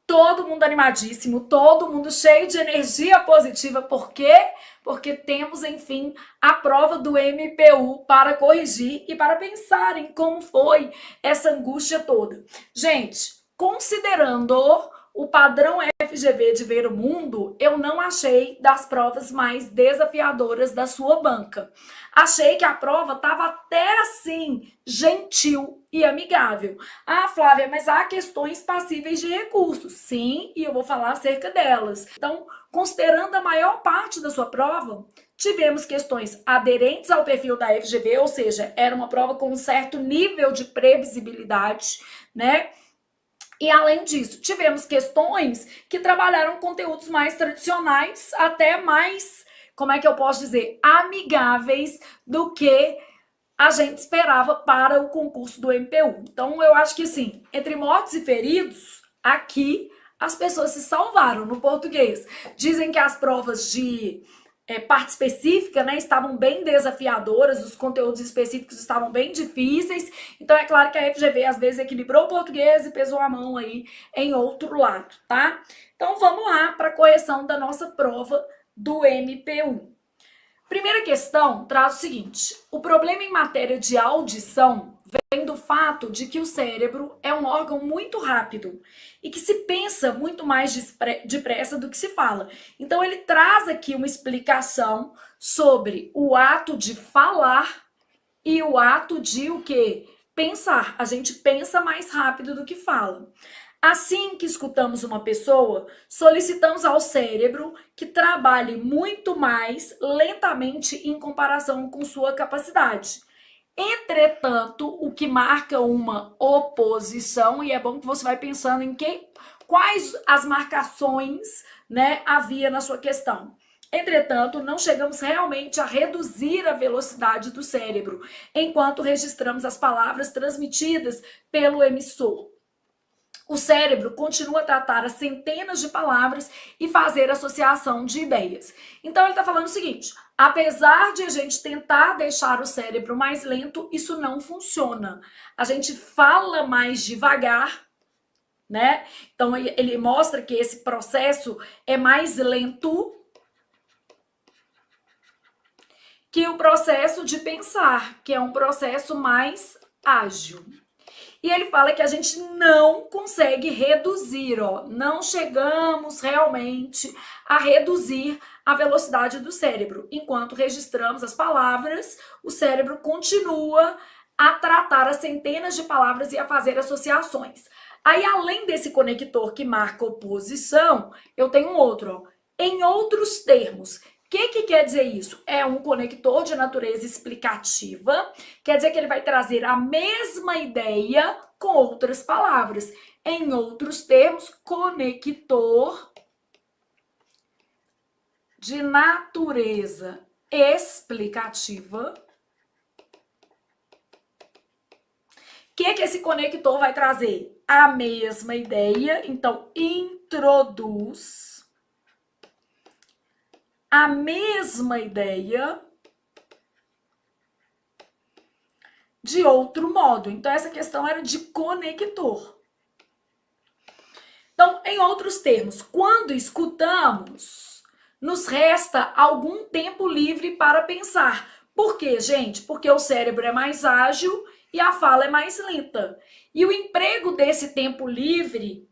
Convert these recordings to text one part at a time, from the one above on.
Todo mundo animadíssimo, todo mundo cheio de energia positiva. Por quê? Porque temos, enfim, a prova do MPU para corrigir e para pensar em como foi essa angústia toda. Gente, considerando o padrão FGV de ver o mundo, eu não achei das provas mais desafiadoras da sua banca. Achei que a prova estava até assim, gentil e amigável. Ah, Flávia, mas há questões passíveis de recursos. Sim, e eu vou falar acerca delas. Então, considerando a maior parte da sua prova, tivemos questões aderentes ao perfil da FGV, ou seja, era uma prova com um certo nível de previsibilidade, né? E além disso, tivemos questões que trabalharam conteúdos mais tradicionais, até mais, como é que eu posso dizer, amigáveis do que a gente esperava para o concurso do MPU. Então, eu acho que, sim, entre mortos e feridos, aqui as pessoas se salvaram no português. Dizem que as provas de parte específica, né, estavam bem desafiadoras, os conteúdos específicos estavam bem difíceis. Então, é claro que a FGV, às vezes, equilibrou o português e pesou a mão aí em outro lado, tá? Então, vamos lá para a correção da nossa prova do MPU. Primeira questão traz o seguinte: o problema em matéria de audição vem do fato de que o cérebro é um órgão muito rápido e que se pensa muito mais depressa do que se fala. Então ele traz aqui uma explicação sobre o ato de falar e o ato de o quê? Pensar. A gente pensa mais rápido do que fala. Assim que escutamos uma pessoa, solicitamos ao cérebro que trabalhe muito mais lentamente em comparação com sua capacidade. Entretanto, o que marca uma oposição, e é bom que você vai pensando em quais as marcações, né, havia na sua questão. Entretanto, não chegamos realmente a reduzir a velocidade do cérebro, enquanto registramos as palavras transmitidas pelo emissor. O cérebro continua a tratar as centenas de palavras e fazer associação de ideias. Então, ele está falando o seguinte: apesar de a gente tentar deixar o cérebro mais lento, isso não funciona. A gente fala mais devagar, né? Então, ele mostra que esse processo é mais lento que o processo de pensar, que é um processo mais ágil. E ele fala que a gente não consegue reduzir, ó, não chegamos realmente a reduzir a velocidade do cérebro. Enquanto registramos as palavras, o cérebro continua a tratar as centenas de palavras e a fazer associações. Aí, além desse conector que marca oposição, eu tenho um outro, ó. Em outros termos, o que quer dizer isso? É um conector de natureza explicativa, quer dizer que ele vai trazer a mesma ideia com outras palavras. Em outros termos, conector de natureza explicativa. O que esse conector vai trazer? A mesma ideia, então introduz a mesma ideia de outro modo. Então, essa questão era de conector. Então, em outros termos, quando escutamos, nos resta algum tempo livre para pensar. Por quê, gente? Porque o cérebro é mais ágil e a fala é mais lenta. E o emprego desse tempo livre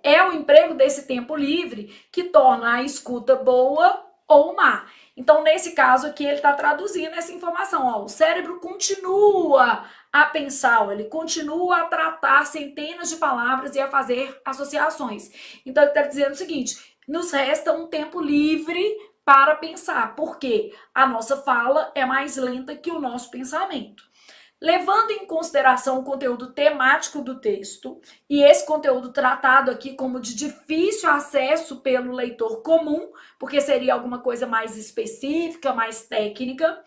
é o emprego desse tempo livre que torna a escuta boa ou má. Então, nesse caso aqui, ele está traduzindo essa informação. Ó, o cérebro continua a pensar, ó, ele continua a tratar centenas de palavras e a fazer associações. Então, ele está dizendo o seguinte: nos resta um tempo livre para pensar, porque a nossa fala é mais lenta que o nosso pensamento. Levando em consideração o conteúdo temático do texto, e esse conteúdo tratado aqui como de difícil acesso pelo leitor comum, porque seria alguma coisa mais específica, mais técnica,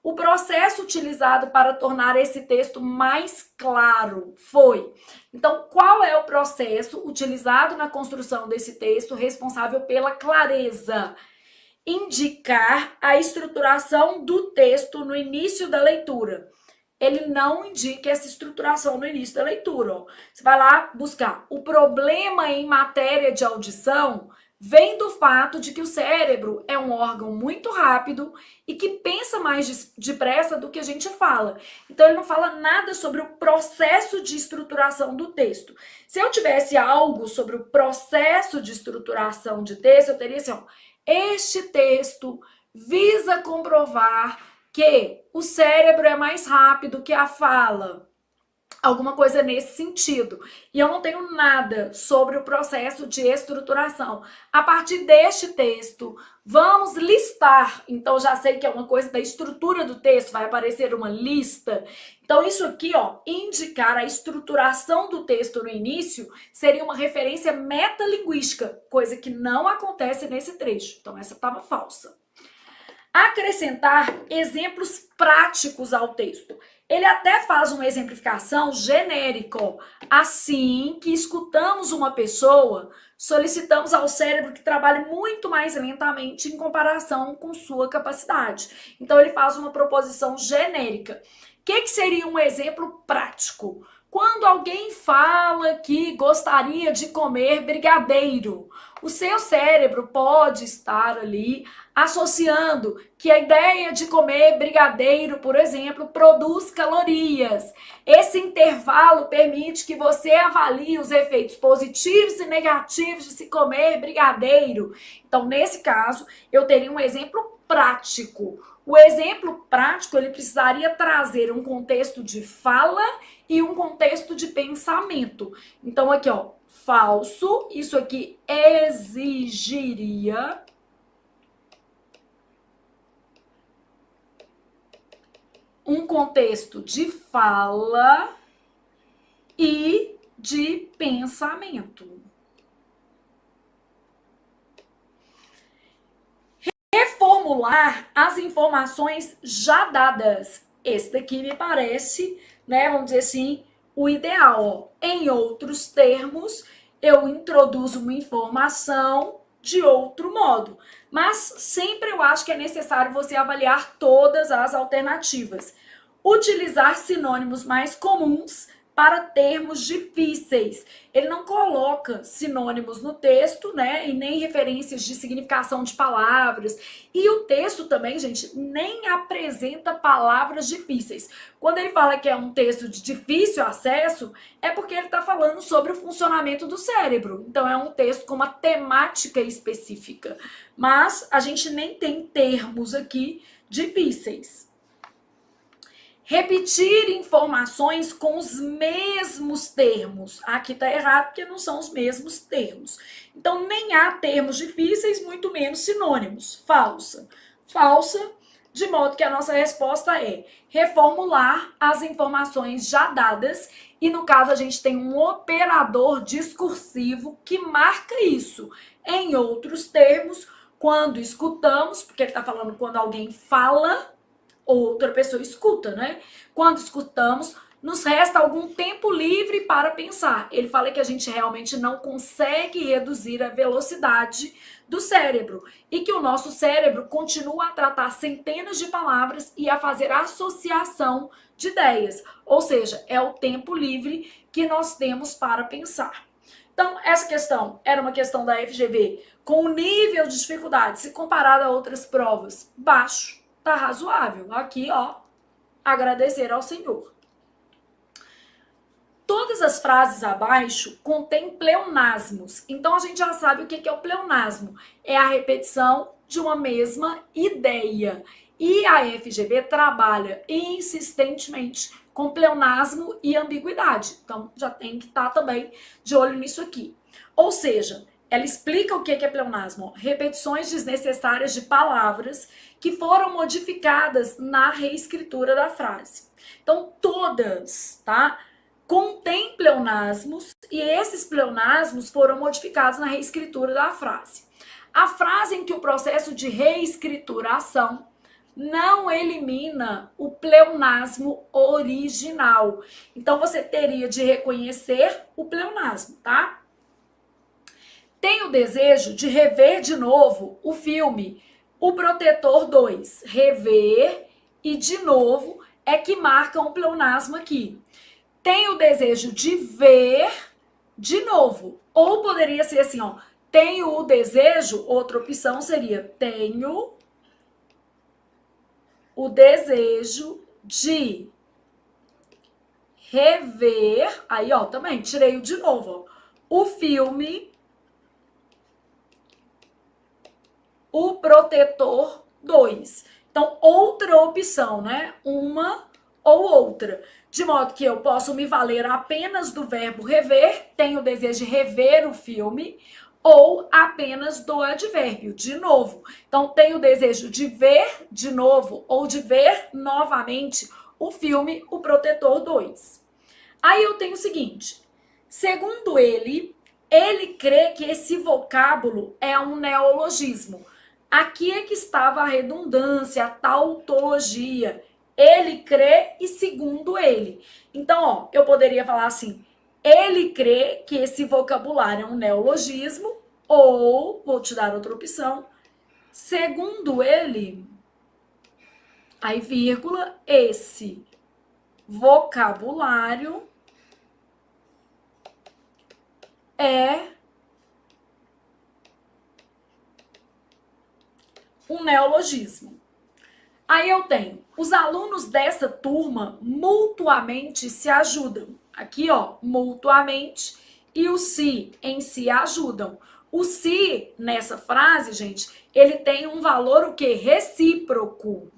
o processo utilizado para tornar esse texto mais claro foi. Então, qual é o processo utilizado na construção desse texto responsável pela clareza? Indicar a estruturação do texto no início da leitura. ele não indica essa estruturação no início da leitura. Ó. Você vai lá buscar. O problema em matéria de audição vem do fato de que o cérebro é um órgão muito rápido e que pensa mais depressa do que a gente fala. Então, ele não fala nada sobre o processo de estruturação do texto. Se eu tivesse algo sobre o processo de estruturação de texto, eu teria assim, ó, este texto visa comprovar que o cérebro é mais rápido que a fala. Alguma coisa nesse sentido. E eu não tenho nada sobre o processo de estruturação. A partir deste texto, vamos listar. Então, já sei que é uma coisa da estrutura do texto, vai aparecer uma lista. Então, isso aqui, ó, indicar a estruturação do texto no início, seria uma referência metalinguística, coisa que não acontece nesse trecho. Então, essa estava falsa. Acrescentar exemplos práticos ao texto. Ele até faz uma exemplificação genérica. Assim que escutamos uma pessoa, solicitamos ao cérebro que trabalhe muito mais lentamente em comparação com sua capacidade. Então, ele faz uma proposição genérica. O que seria um exemplo prático? Quando alguém fala que gostaria de comer brigadeiro, o seu cérebro pode estar ali associando que a ideia de comer brigadeiro, por exemplo, produz calorias. Esse intervalo permite que você avalie os efeitos positivos e negativos de se comer brigadeiro. Então, nesse caso, eu teria um exemplo prático. O exemplo prático, ele precisaria trazer um contexto de fala e um contexto de pensamento. Então, aqui, ó, falso, isso aqui exigiria um contexto de fala e de pensamento. Reformular as informações já dadas. Esse daqui me parece, né, vamos dizer assim, o ideal. Ó. Em outros termos, eu introduzo uma informação de outro modo. Mas sempre eu acho que é necessário você avaliar todas as alternativas. Utilizar sinônimos mais comuns para termos difíceis. Ele não coloca sinônimos no texto, né? E nem referências de significação de palavras. E o texto também, gente, nem apresenta palavras difíceis. Quando ele fala que é um texto de difícil acesso, é porque ele está falando sobre o funcionamento do cérebro. Então, é um texto com uma temática específica. Mas a gente nem tem termos aqui difíceis. Repetir informações com os mesmos termos. Aqui está errado porque não são os mesmos termos. Então, nem há termos difíceis, muito menos sinônimos. Falsa. Falsa, de modo que a nossa resposta é reformular as informações já dadas. E, no caso, a gente tem um operador discursivo que marca isso. Em outros termos, quando escutamos, porque ele está falando quando alguém fala, outra pessoa escuta, né? Quando escutamos, nos resta algum tempo livre para pensar. Ele fala que a gente realmente não consegue reduzir a velocidade do cérebro e que o nosso cérebro continua a tratar centenas de palavras e a fazer associação de ideias. Ou seja, é o tempo livre que nós temos para pensar. Então, essa questão era uma questão da FGV com o nível de dificuldade, se comparado a outras provas, baixo. Tá razoável. Aqui, ó, agradecer ao Senhor. Todas as frases abaixo contêm pleonasmos. Então, a gente já sabe o que é o pleonasmo. É a repetição de uma mesma ideia. E a FGV trabalha insistentemente com pleonasmo e ambiguidade. Então, já tem que estar também de olho nisso aqui. Ou seja, ela explica o que é pleonasmo. Repetições desnecessárias de palavras que foram modificadas na reescritura da frase. Então, todas, tá? Contém pleonasmos e esses pleonasmos foram modificados na reescritura da frase. A frase em que o processo de reescrituração não elimina o pleonasmo original. Então, você teria de reconhecer o pleonasmo, tá? Tenho o desejo de rever de novo o filme O Protetor 2. Rever e, de novo, é que marcam o pleonasmo aqui. Tenho o desejo de ver de novo. Ou poderia ser assim, ó. Tenho o desejo, outra opção seria tenho o desejo de rever. Aí, ó, também tirei o de novo, ó. O filme O Protetor 2. Então, outra opção, né? Uma ou outra. De modo que eu posso me valer apenas do verbo rever, tenho o desejo de rever o filme, ou apenas do advérbio, de novo. Então, tenho o desejo de ver de novo ou de ver novamente o filme O Protetor 2. Aí eu tenho o seguinte, segundo ele crê que esse vocábulo é um neologismo. Aqui é que estava a redundância, a tautologia. Ele crê e segundo ele. Então, ó, eu poderia falar assim, ele crê que esse vocabulário é um neologismo, ou, vou te dar outra opção, segundo ele, aí vírgula, esse vocabulário é um neologismo. Aí eu tenho, os alunos dessa turma mutuamente se ajudam. Aqui, ó, mutuamente, e o se em si ajudam. O se, nessa frase, gente, ele tem um valor o quê? Recíproco.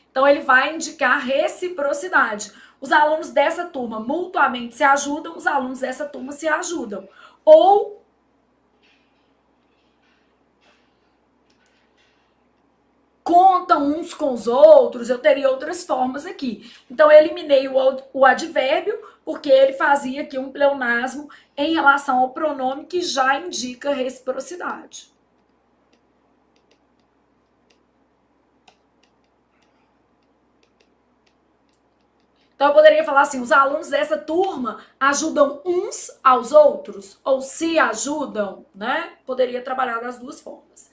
Então, ele vai indicar reciprocidade. Os alunos dessa turma mutuamente se ajudam, os alunos dessa turma se ajudam. Ou contam uns com os outros, eu teria outras formas aqui. Então, eu eliminei o advérbio, porque ele fazia aqui um pleonasmo em relação ao pronome que já indica reciprocidade. Então, eu poderia falar assim, os alunos dessa turma ajudam uns aos outros, ou se ajudam, né? Poderia trabalhar das duas formas.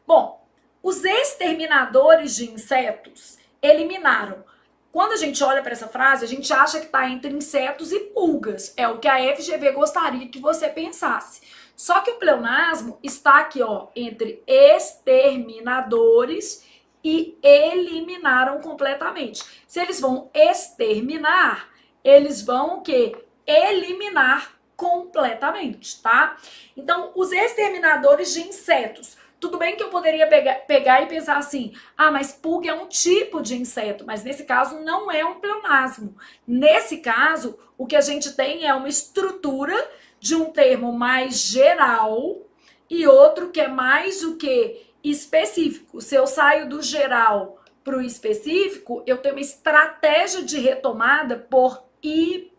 Bom, os exterminadores de insetos eliminaram. Quando a gente olha para essa frase, a gente acha que está entre insetos e pulgas. É o que a FGV gostaria que você pensasse. Só que o pleonasmo está aqui, ó, entre exterminadores e eliminaram completamente. Se eles vão exterminar, eles vão o quê? Eliminar completamente, tá? Então, os exterminadores de insetos. Tudo bem que eu poderia pegar e pensar assim, ah, mas pulga é um tipo de inseto, mas nesse caso não é um pleonasmo. Nesse caso, o que a gente tem é uma estrutura de um termo mais geral e outro que é mais o que? Específico. Se eu saio do geral para o específico, eu tenho uma estratégia de retomada por hiponímia.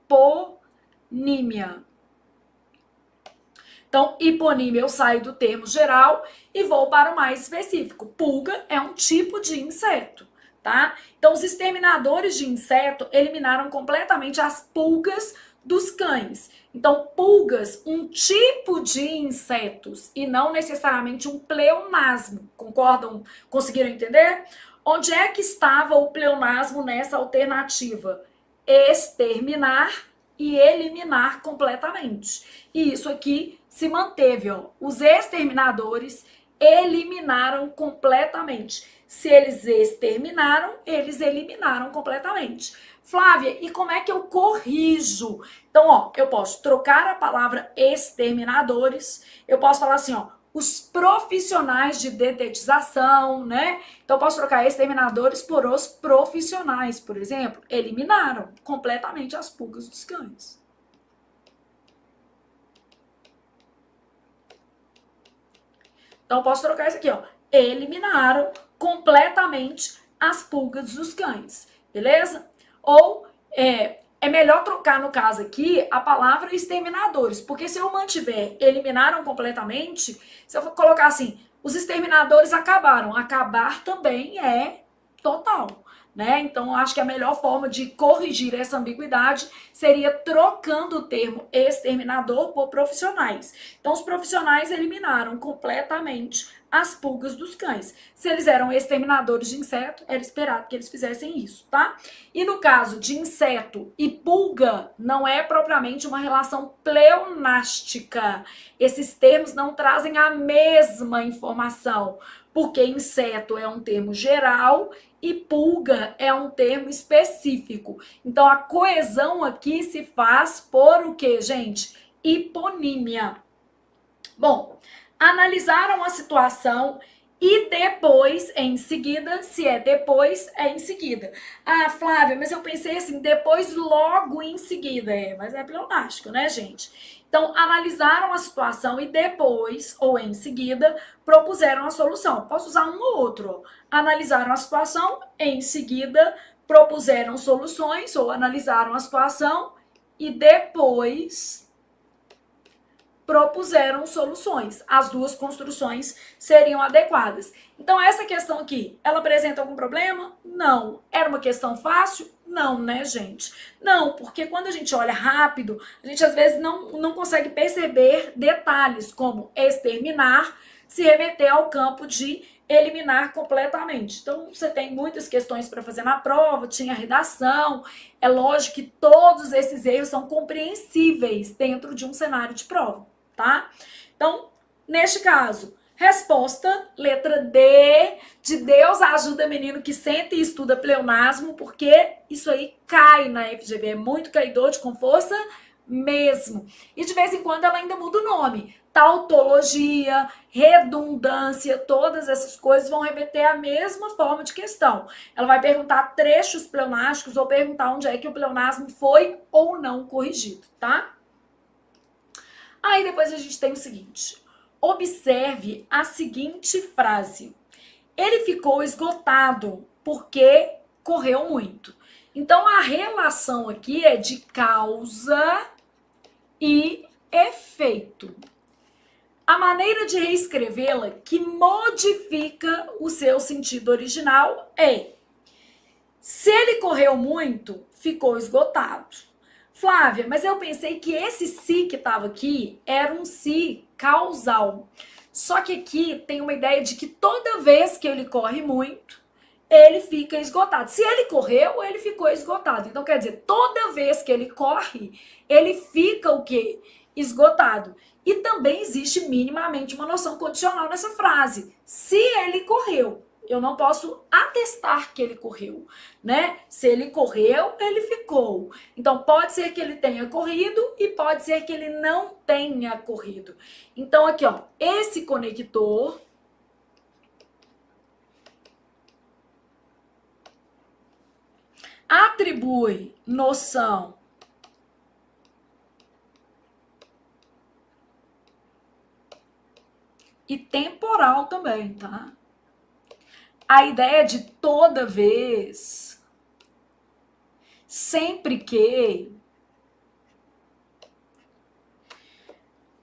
Então, hiponímia, eu saio do termo geral e vou para o mais específico. Pulga é um tipo de inseto, tá? Então, os exterminadores de inseto eliminaram completamente as pulgas dos cães. Então, pulgas, um tipo de insetos e não necessariamente um pleonasmo. Concordam? Conseguiram entender? Onde é que estava o pleonasmo nessa alternativa? Exterminar e eliminar completamente. E isso aqui se manteve, ó. Os exterminadores eliminaram completamente. Se eles exterminaram, eles eliminaram completamente. Flávia, e como é que eu corrijo? Então, ó, eu posso trocar a palavra exterminadores, eu posso falar assim, ó, os profissionais de detetização, né? Então, eu posso trocar exterminadores por os profissionais, por exemplo. Eliminaram completamente as pulgas dos cães. Então, eu posso trocar isso aqui, ó. Eliminaram completamente as pulgas dos cães, beleza? Ou, é melhor trocar, no caso aqui, a palavra exterminadores, porque se eu mantiver eliminaram completamente, se eu for colocar assim, os exterminadores acabaram, acabar também é total, né? Então, acho que a melhor forma de corrigir essa ambiguidade seria trocando o termo exterminador por profissionais. Então, os profissionais eliminaram completamente as pulgas dos cães. Se eles eram exterminadores de inseto, era esperado que eles fizessem isso, tá? E no caso de inseto e pulga, não é propriamente uma relação pleonástica. Esses termos não trazem a mesma informação, porque inseto é um termo geral e pulga é um termo específico. Então, a coesão aqui se faz por o quê, gente? Hiponímia. Bom, analisaram a situação e depois, em seguida, se é depois, é em seguida. Ah, Flávia, mas eu pensei assim, depois logo em seguida. Mas é pleonástico, né, gente? Então, analisaram a situação e depois, ou em seguida, propuseram a solução. Posso usar um ou outro. Analisaram a situação, em seguida, propuseram soluções, ou analisaram a situação e depois propuseram soluções. As duas construções seriam adequadas. Então, essa questão aqui, ela apresenta algum problema? Não. Era uma questão fácil? Não, né, gente? Não, porque quando a gente olha rápido, a gente às vezes não consegue perceber detalhes, como exterminar, se remeter ao campo de eliminar completamente. Então, você tem muitas questões para fazer na prova, tinha redação. É lógico que todos esses erros são compreensíveis dentro de um cenário de prova, tá? Então, neste caso, resposta, letra D, de Deus ajuda menino que sente e estuda pleonasmo, porque isso aí cai na FGV, é muito caidor de com força mesmo. E de vez em quando ela ainda muda o nome. Tautologia, redundância, todas essas coisas vão remeter à mesma forma de questão. Ela vai perguntar trechos pleonásticos ou perguntar onde é que o pleonasmo foi ou não corrigido, tá? Aí depois a gente tem o seguinte. Observe a seguinte frase. Ele ficou esgotado porque correu muito. Então, a relação aqui é de causa e efeito. A maneira de reescrevê-la que modifica o seu sentido original é: se ele correu muito, ficou esgotado. Flávia, mas eu pensei que esse se que estava aqui era um se causal. Só que aqui tem uma ideia de que toda vez que ele corre muito, ele fica esgotado. Se ele correu, ele ficou esgotado. Então, quer dizer, toda vez que ele corre, ele fica o quê? Esgotado. E também existe minimamente uma noção condicional nessa frase. Se ele correu, eu não posso atestar que ele correu, né? Se ele correu, ele ficou. Então, pode ser que ele tenha corrido e pode ser que ele não tenha corrido. Então, aqui, ó, esse conector atribui noção e temporal também, tá? A ideia de toda vez, sempre que.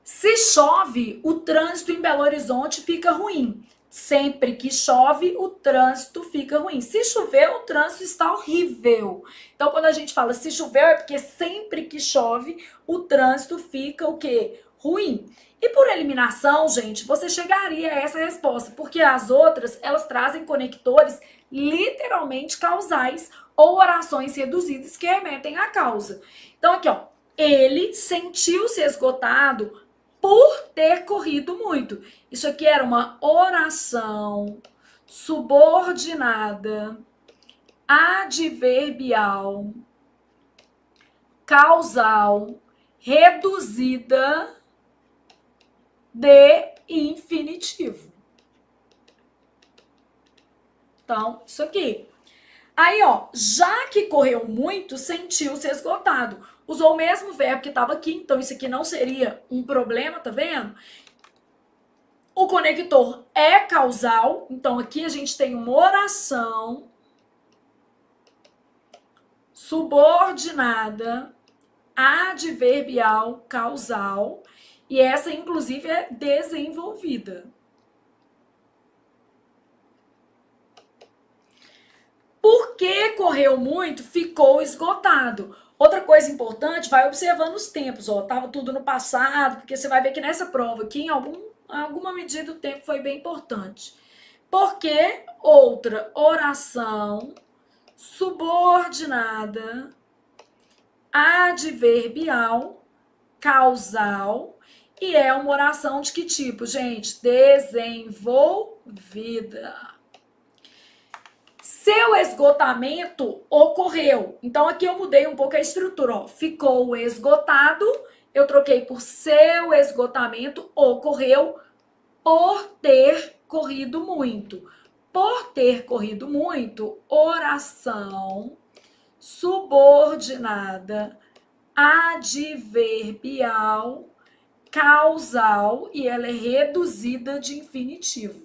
Se chove, o trânsito em Belo Horizonte fica ruim. Sempre que chove, o trânsito fica ruim. Se chover, o trânsito está horrível. Então, quando a gente fala se choveu, é porque sempre que chove, o trânsito fica o quê? Ruim. E por eliminação, gente, você chegaria a essa resposta, porque as outras, elas trazem conectores literalmente causais ou orações reduzidas que remetem à causa. Então, aqui, ó, ele sentiu-se esgotado por ter corrido muito. Isso aqui era uma oração subordinada, adverbial, causal, reduzida de infinitivo. Então, isso aqui. Aí, ó, já que correu muito, sentiu-se esgotado. Usou o mesmo verbo que estava aqui, então isso aqui não seria um problema, tá vendo? O conector é causal, então aqui a gente tem uma oração subordinada, adverbial, causal, e essa, inclusive, é desenvolvida. correu muito, ficou esgotado. Outra coisa importante, vai observando os tempos, ó, tava tudo no passado, porque você vai ver que nessa prova aqui, em alguma medida, o tempo foi bem importante. Porque outra oração subordinada, adverbial, causal, e é uma oração de que tipo, gente? Desenvolvida. Seu esgotamento ocorreu. Então, aqui eu mudei um pouco a estrutura. Ó. Ficou esgotado, eu troquei por seu esgotamento ocorreu por ter corrido muito. Por ter corrido muito, oração subordinada, adverbial, causal, e ela é reduzida de infinitivo.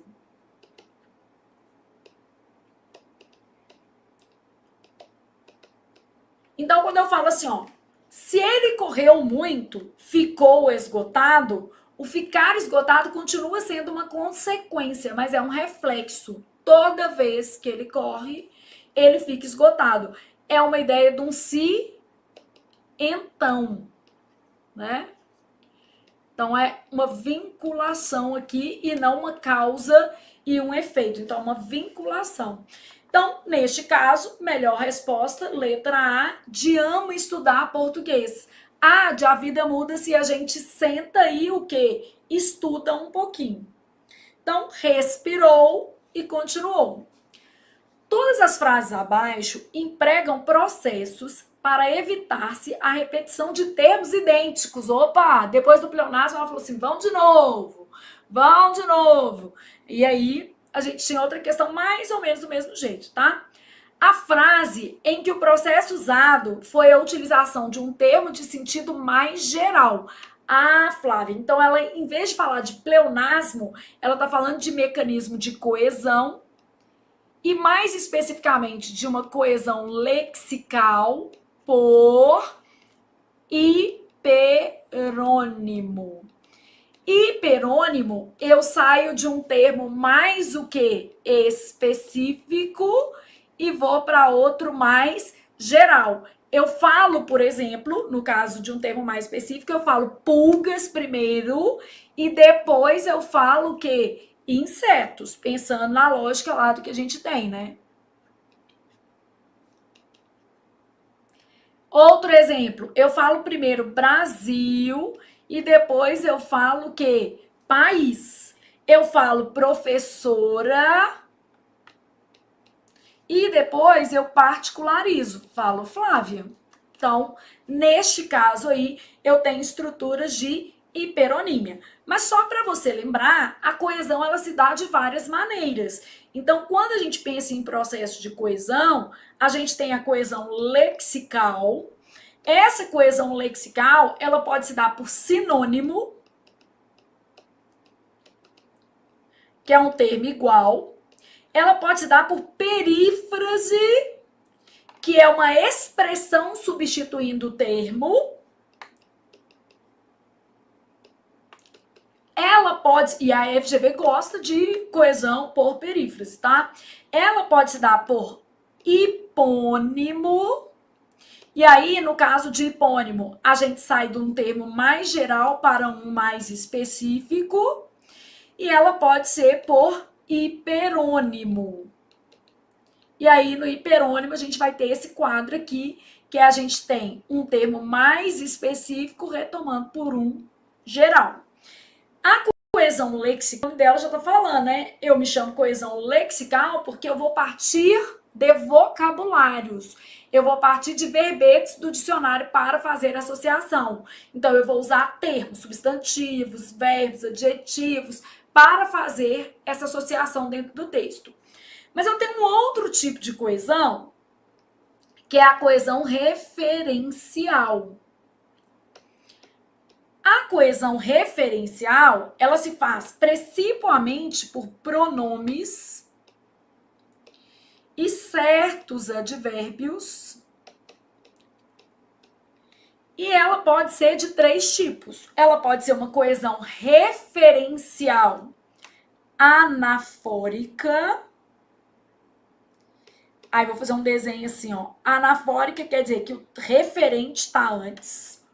Então, quando eu falo assim, ó, se ele correu muito, ficou esgotado, o ficar esgotado continua sendo uma consequência, mas é um reflexo. Toda vez que ele corre, ele fica esgotado. É uma ideia de um se, então, né? Então, é uma vinculação aqui e não uma causa e um efeito. Então, é uma vinculação. Então, neste caso, melhor resposta, letra A, de amo estudar português. A de a vida muda se a gente senta e o quê? Estuda um pouquinho. Então, respirou e continuou. Todas as frases abaixo empregam processos para evitar-se a repetição de termos idênticos. Opa, depois do pleonasmo ela falou assim, vão de novo. E aí, a gente tinha outra questão mais ou menos do mesmo jeito, tá? A frase em que o processo usado foi a utilização de um termo de sentido mais geral. Ah, Flávia, então ela, em vez de falar de pleonasmo, ela tá falando de mecanismo de coesão e mais especificamente de uma coesão lexical por hiperônimo. Hiperônimo, eu saio de um termo mais o que? Específico e vou para outro mais geral. Eu falo, por exemplo, no caso de um termo mais específico, eu falo pulgas primeiro e depois eu falo o quê? Insetos, pensando na lógica lá do que a gente tem, né? Outro exemplo, eu falo primeiro Brasil e depois eu falo o quê? País. Eu falo professora e depois eu particularizo, falo Flávia. Então, neste caso aí, eu tenho estruturas de hiperonímia. Mas só para você lembrar, a coesão ela se dá de várias maneiras. Então, quando a gente pensa em processo de coesão, a gente tem a coesão lexical. Essa coesão lexical, ela pode se dar por sinônimo, que é um termo igual. Ela pode se dar por perífrase, que é uma expressão substituindo o termo. Ela pode, e a FGV gosta de coesão por perífrase, tá? Ela pode se dar por hipônimo. E aí, no caso de hipônimo, a gente sai de um termo mais geral para um mais específico. E ela pode ser por hiperônimo. E aí, no hiperônimo, a gente vai ter esse quadro aqui, que a gente tem um termo mais específico retomando por um geral. A coesão lexical dela já tá falando, né? Eu me chamo coesão lexical porque eu vou partir de vocabulários. Eu vou partir de verbetes do dicionário para fazer associação. Então, eu vou usar termos, substantivos, verbos, adjetivos, para fazer essa associação dentro do texto. Mas eu tenho um outro tipo de coesão, que é a coesão referencial. A coesão referencial, ela se faz principalmente por pronomes e certos advérbios. E ela pode ser de 3 tipos. Ela pode ser uma coesão referencial anafórica, Aí vou fazer um desenho assim, ó. Anafórica quer dizer que o referente está antes.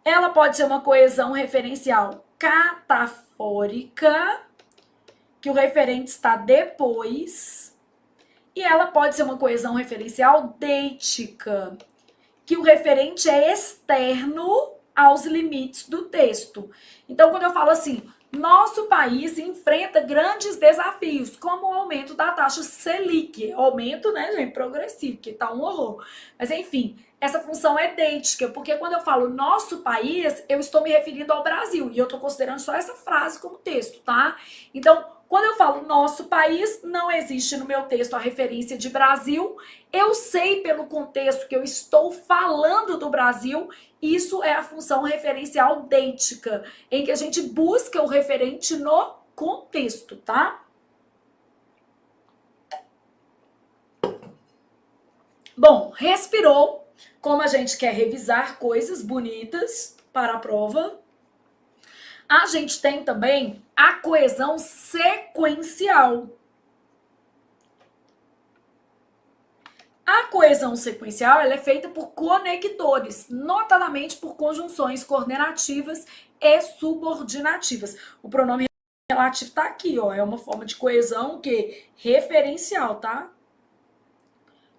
Ela pode ser uma coesão referencial catafórica, que o referente está depois. E ela pode ser uma coesão referencial deitica, que o referente é externo aos limites do texto. Então, quando eu falo assim, nosso país enfrenta grandes desafios, como o aumento da taxa Selic. Aumento, né, gente, progressivo, que tá um horror. Mas, enfim, essa função é idêntica, porque quando eu falo nosso país, eu estou me referindo ao Brasil, e eu estou considerando só essa frase como texto, tá? Então, quando eu falo nosso país, não existe no meu texto a referência de Brasil. Eu sei pelo contexto que eu estou falando do Brasil, isso é a função referencial dêntica, em que a gente busca o referente no contexto, tá? Bom, respirou. Como a gente quer revisar coisas bonitas para a prova, a gente tem também a coesão sequencial. A coesão sequencial ela é feita por conectores, notadamente por conjunções coordenativas e subordinativas. O pronome relativo está aqui, ó, é uma forma de coesão que referencial, tá?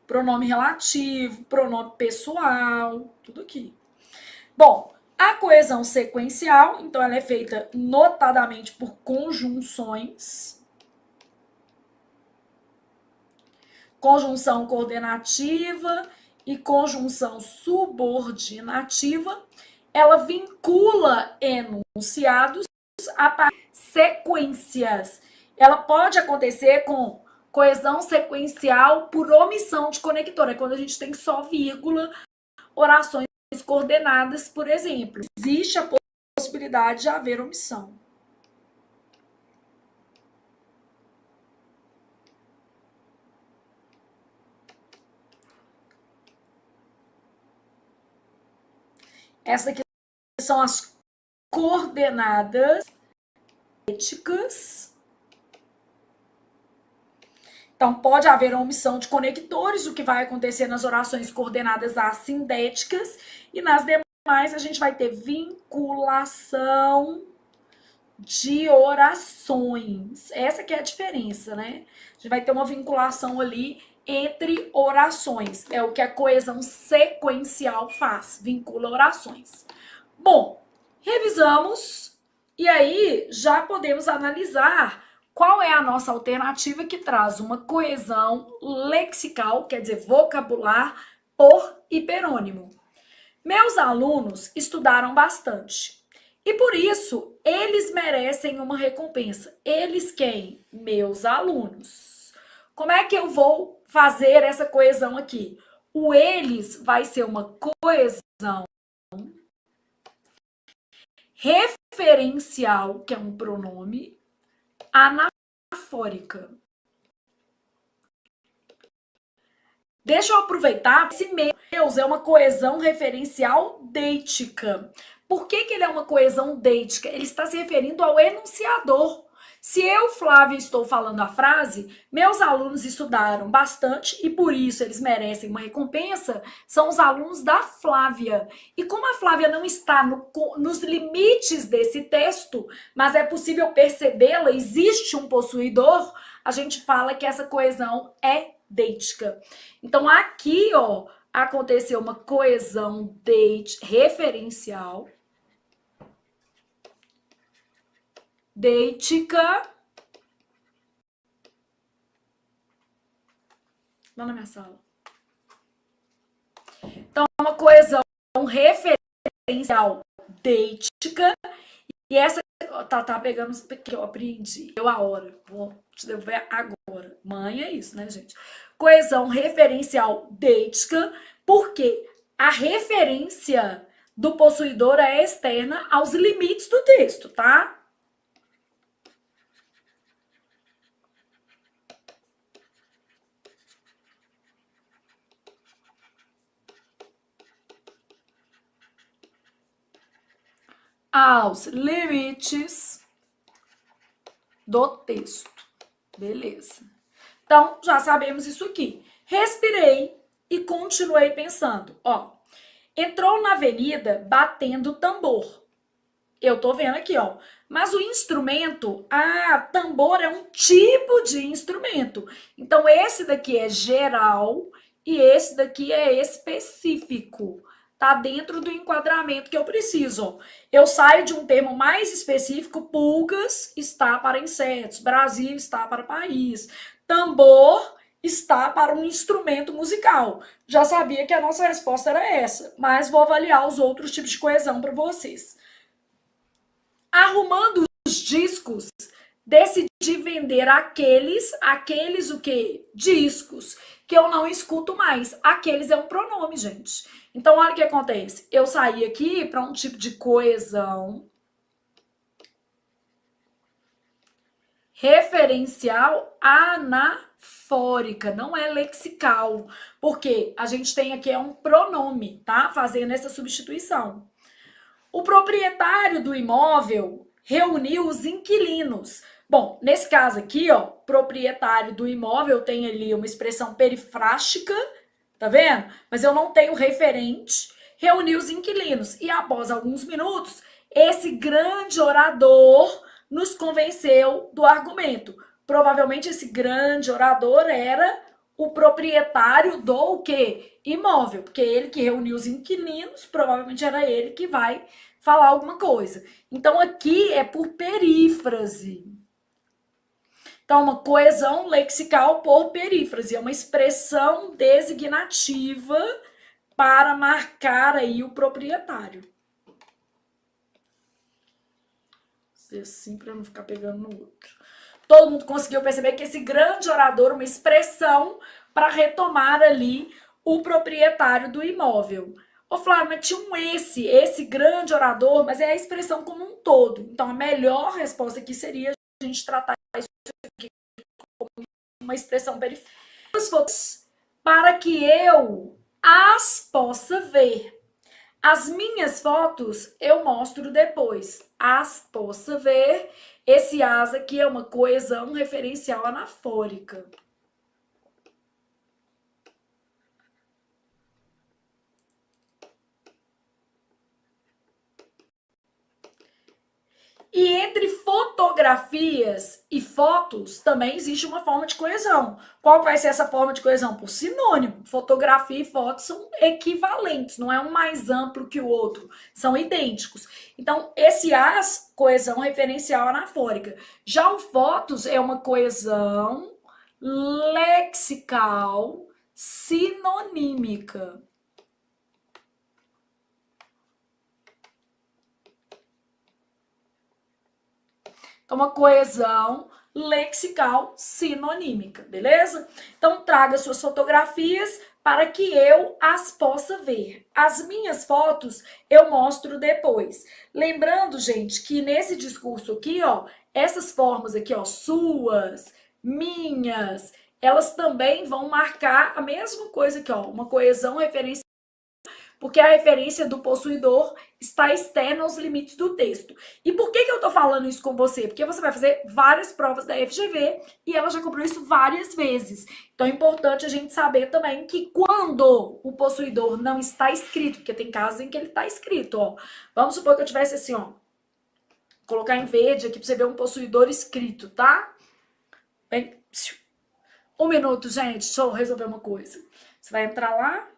Pronome relativo, pronome pessoal, tudo aqui. Bom, a coesão sequencial, então, ela é feita notadamente por conjunções. Conjunção coordenativa e conjunção subordinativa, ela vincula enunciados a sequências. Ela pode acontecer com coesão sequencial por omissão de conector, é quando a gente tem só vírgula, orações coordenadas, por exemplo. Existe a possibilidade de haver omissão. Essas aqui são as coordenadas éticas. Então, pode haver a omissão de conectores, o que vai acontecer nas orações coordenadas assindéticas, e nas demais a gente vai ter vinculação de orações. Essa que é a diferença, né? A gente vai ter uma vinculação ali entre orações. É o que a coesão sequencial faz, vincula orações. Bom, revisamos e aí já podemos analisar qual é a nossa alternativa que traz uma coesão lexical, quer dizer, vocabular por hiperônimo. Meus alunos estudaram bastante e por isso eles merecem uma recompensa. Eles quem? Meus alunos. Como é que eu vou fazer essa coesão aqui? O eles vai ser uma coesão referencial, que é um pronome, anafórica. Deixa eu aproveitar, esse meus é uma coesão referencial deitica. Por que ele é uma coesão deitica? Ele está se referindo ao enunciador. Se eu, Flávia, estou falando a frase, meus alunos estudaram bastante e por isso eles merecem uma recompensa, são os alunos da Flávia. E como a Flávia não está nos limites desse texto, mas é possível percebê-la, existe um possuidor, a gente fala que essa coesão é deitica. Então, aqui, ó, aconteceu uma coesão referencial, deitica. Lá na minha sala. Então, uma coesão referencial deitica. E essa tá pegando que eu aprendi. Deu a hora. Vou te devolver agora. Mãe é isso, né, gente? Coesão referencial deitica, porque a referência do possuidor é externa aos limites do texto, tá? Aos limites do texto. Beleza. Então, já sabemos isso aqui. Respirei e continuei pensando. Ó, entrou na avenida batendo tambor. Eu tô vendo aqui, ó. Mas o instrumento, tambor é um tipo de instrumento. Então, esse daqui é geral e esse daqui é específico. Tá dentro do enquadramento que eu preciso. Ó. Eu saio de um termo mais específico, pulgas está para insetos, Brasil está para país, tambor está para um instrumento musical. Já sabia que a nossa resposta era essa, mas vou avaliar os outros tipos de coesão para vocês. Arrumando os discos, decidi vender aqueles o quê? Discos, que eu não escuto mais. Aqueles é um pronome, gente. Então, olha o que acontece. Eu saí aqui para um tipo de coesão referencial anafórica, não é lexical, porque a gente tem aqui um pronome, tá? Fazendo essa substituição. O proprietário do imóvel reuniu os inquilinos. Bom, nesse caso aqui, ó, proprietário do imóvel tem ali uma expressão perifrástica, tá vendo? Mas eu não tenho referente. Reuniu os inquilinos. E após alguns minutos, esse grande orador nos convenceu do argumento. Provavelmente esse grande orador era o proprietário do o quê? Imóvel, porque ele que reuniu os inquilinos, provavelmente era ele que vai falar alguma coisa. Então, aqui é por perífrase. Então, uma coesão lexical por perífrase. É uma expressão designativa para marcar aí o proprietário. Assim, para não ficar pegando no outro. Todo mundo conseguiu perceber que esse grande orador, uma expressão para retomar ali o proprietário do imóvel. Ô Flávio, mas tinha esse grande orador, mas é a expressão como um todo. Então, a melhor resposta aqui seria a gente tratar isso aqui como uma expressão periférica. Para que eu as possa ver. As minhas fotos eu mostro depois. As possa ver. Esse as aqui é uma coesão referencial anafórica. E entre fotografias e fotos também existe uma forma de coesão. Qual vai ser essa forma de coesão? Por sinônimo. Fotografia e fotos são equivalentes, não é um mais amplo que o outro, são idênticos. Então, esse as, coesão referencial anafórica. Já o fotos é uma coesão lexical sinonímica. Então, uma coesão lexical sinonímica, beleza? Então, traga suas fotografias para que eu as possa ver. As minhas fotos eu mostro depois. Lembrando, gente, que nesse discurso aqui, ó, essas formas aqui, ó, suas, minhas, elas também vão marcar a mesma coisa aqui, ó, uma coesão referencial, porque a referência do possuidor está externa aos limites do texto. E por que eu estou falando isso com você? Porque você vai fazer várias provas da FGV e ela já cobrou isso várias vezes. Então é importante a gente saber também que quando o possuidor não está escrito, porque tem casos em que ele está escrito, ó. Vamos supor que eu tivesse assim, ó. Colocar em verde aqui para você ver um possuidor escrito, tá? Bem, um minuto, gente, deixa eu resolver uma coisa. Você vai entrar lá,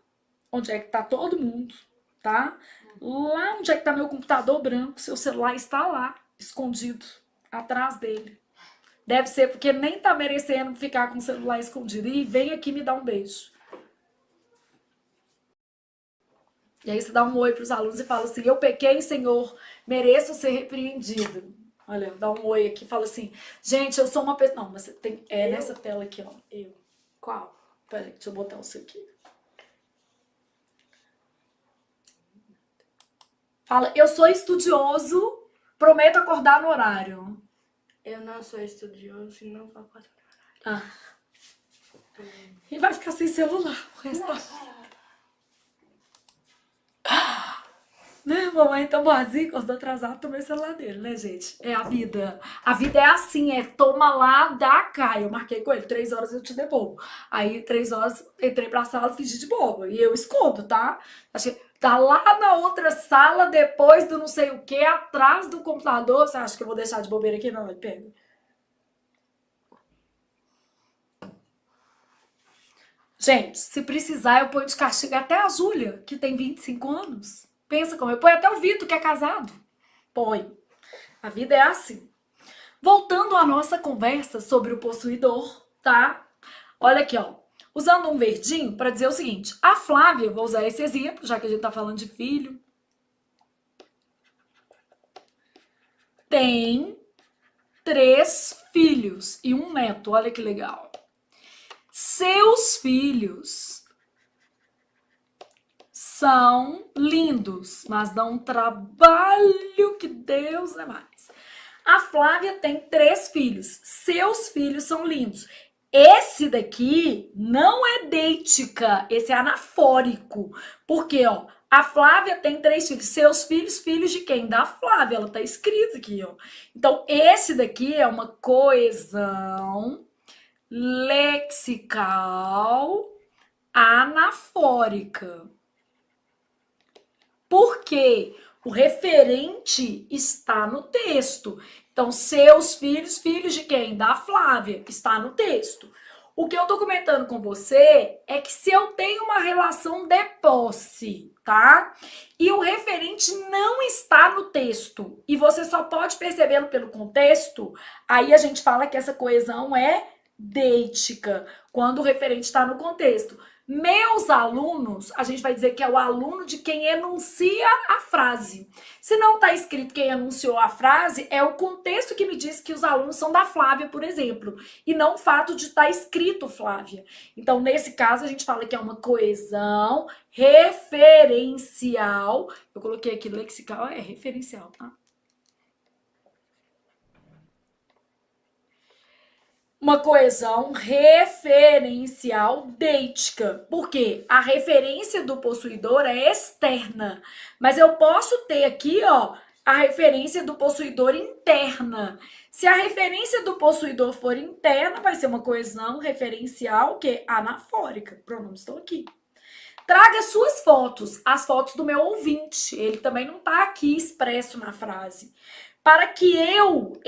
onde é que tá todo mundo, tá? Lá onde é que tá meu computador branco, seu celular está lá, escondido, atrás dele. Deve ser porque nem tá merecendo ficar com o celular escondido. E vem aqui me dar um beijo. E aí você dá um oi pros alunos e fala assim, eu pequei, Senhor, mereço ser repreendido. Olha, dá um oi aqui e fala assim, gente, eu sou uma pessoa... Não, mas você tem... É nessa tela aqui, ó. Eu. Qual? Peraí, deixa eu botar o seu aqui. Fala, eu sou estudioso, prometo acordar no horário. Eu não sou estudioso e não vou acordar no horário. E vai ficar sem celular o resto da vida. Né, Mamãe tá boazinha, quando atrasado, tomei o celular dele, né, gente? É a vida. A vida é assim, é toma lá, dá cá. Eu marquei com ele, 3 horas eu te devolvo. Aí, 3 horas, entrei pra sala, fingi de boba. E eu escondo, tá? Achei, tá lá na outra sala, depois do não sei o que, atrás do computador. Você acha que eu vou deixar de bobeira aqui? Não, ele pega. Gente, se precisar, eu ponho de castigo até a Júlia, que tem 25 anos. Pensa como eu ponho até o Vitor, que é casado. Põe. A vida é assim. Voltando à nossa conversa sobre o possuidor, tá? Olha aqui, ó. Usando um verdinho para dizer o seguinte. A Flávia, vou usar esse exemplo, já que a gente tá falando de filho. Tem 3 filhos e um neto. Olha que legal. Seus filhos são lindos, mas dão um trabalho que Deus é mais. A Flávia tem 3 filhos. Seus filhos são lindos. Esse daqui não é deítica, esse é anafórico. Porque, ó, a Flávia tem 3 filhos. Seus filhos, filhos de quem? Da Flávia, ela tá escrito aqui, ó. Então, esse daqui é uma coesão lexical anafórica. Porque o referente está no texto. Então, seus filhos, filhos de quem? Da Flávia, está no texto. O que eu tô comentando com você é que se eu tenho uma relação de posse, tá? E o referente não está no texto, e você só pode percebê-lo pelo contexto, aí a gente fala que essa coesão é deítica, quando o referente está no contexto. Meus alunos, a gente vai dizer que é o aluno de quem enuncia a frase. Se não está escrito quem enunciou a frase, é o contexto que me diz que os alunos são da Flávia, por exemplo, e não o fato de estar escrito Flávia. Então, nesse caso, a gente fala que é uma coesão referencial. Eu coloquei aqui lexical, é referencial, tá? Uma coesão referencial deítica. Porque a referência do possuidor é externa. Mas eu posso ter aqui, ó, a referência do possuidor interna. Se a referência do possuidor for interna, vai ser uma coesão referencial que é anafórica. Pronomes estão aqui. Traga suas fotos, as fotos do meu ouvinte. Ele também não está aqui expresso na frase. Para que eu,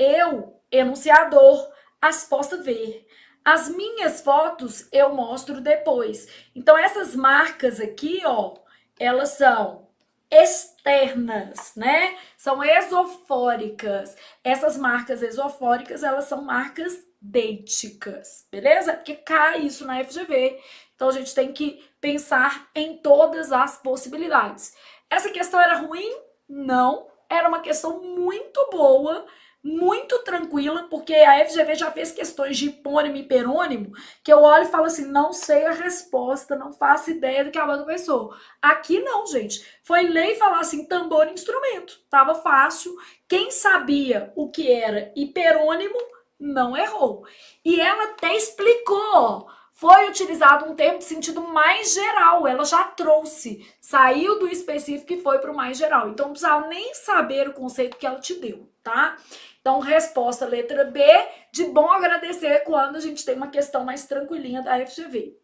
enunciador, as possa ver. As minhas fotos eu mostro depois. Então, essas marcas aqui, ó, elas são externas, né? São esofóricas. Essas marcas esofóricas, elas são marcas deíticas, beleza? Porque cai isso na FGV. Então, a gente tem que pensar em todas as possibilidades. Essa questão era ruim? Não. Era uma questão muito boa, muito tranquila, porque a FGV já fez questões de hipônimo e hiperônimo, que eu olho e falo assim, não sei a resposta, não faço ideia do que a banca pensou. Aqui não, gente. Foi ler e falar assim, tambor e instrumento. Tava fácil. Quem sabia o que era hiperônimo, não errou. E ela até explicou, foi utilizado um termo de sentido mais geral, ela já trouxe, saiu do específico e foi para o mais geral. Então, não precisava nem saber o conceito que ela te deu, tá? Então, resposta letra B, de bom agradecer quando a gente tem uma questão mais tranquilinha da FGV.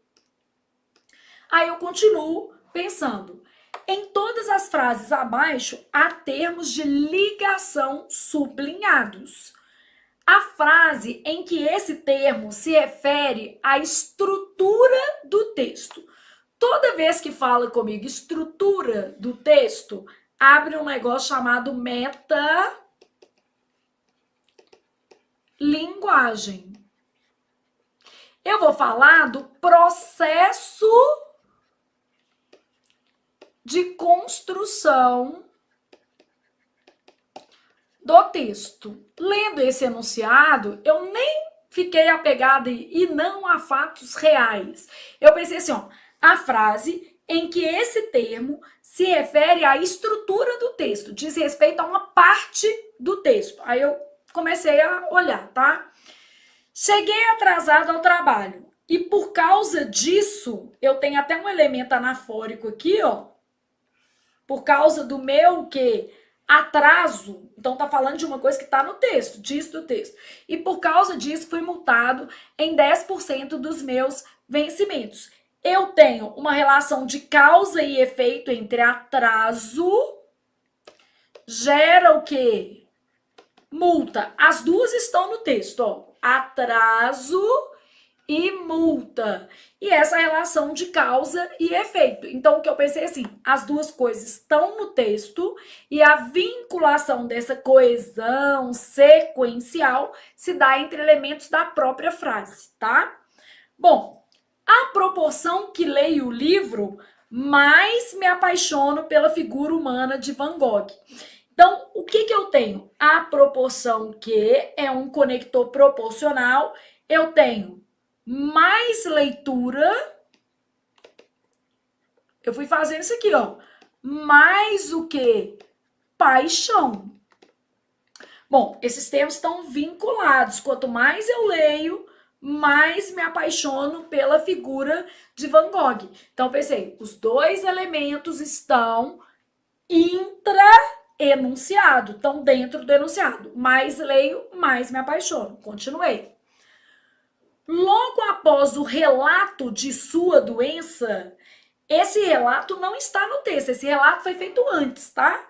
Aí eu continuo pensando. Em todas as frases abaixo, há termos de ligação sublinhados. A frase em que esse termo se refere à estrutura do texto. Toda vez que fala comigo estrutura do texto, abre um negócio chamado metalinguagem. Eu vou falar do processo de construção do texto. Lendo esse enunciado, eu nem fiquei apegada e não a fatos reais. Eu pensei assim, ó, a frase em que esse termo se refere à estrutura do texto, diz respeito a uma parte do texto. Aí eu comecei a olhar, tá? Cheguei atrasado ao trabalho e por causa disso, eu tenho até um elemento anafórico aqui, ó, por causa do meu que atraso, então tá falando de uma coisa que tá no texto, diz do texto. E por causa disso fui multado em 10% dos meus vencimentos. Eu tenho uma relação de causa e efeito entre atraso gera o quê? Multa. As duas estão no texto, ó. Atraso e multa. E essa relação de causa e efeito. Então, o que eu pensei assim, as duas coisas estão no texto e a vinculação dessa coesão sequencial se dá entre elementos da própria frase, tá? Bom, à proporção que leio o livro, mais me apaixono pela figura humana de Van Gogh. Então, o que eu tenho? A proporção que é um conector proporcional, eu tenho mais leitura, eu fui fazendo isso aqui, ó, mais o que? Paixão. Bom, esses termos estão vinculados. Quanto mais eu leio, mais me apaixono pela figura de Van Gogh. Então, pensei, os dois elementos estão intra-enunciado, estão dentro do enunciado. Mais leio, mais me apaixono. Continuei. Logo após o relato de sua doença, esse relato não está no texto, esse relato foi feito antes, tá?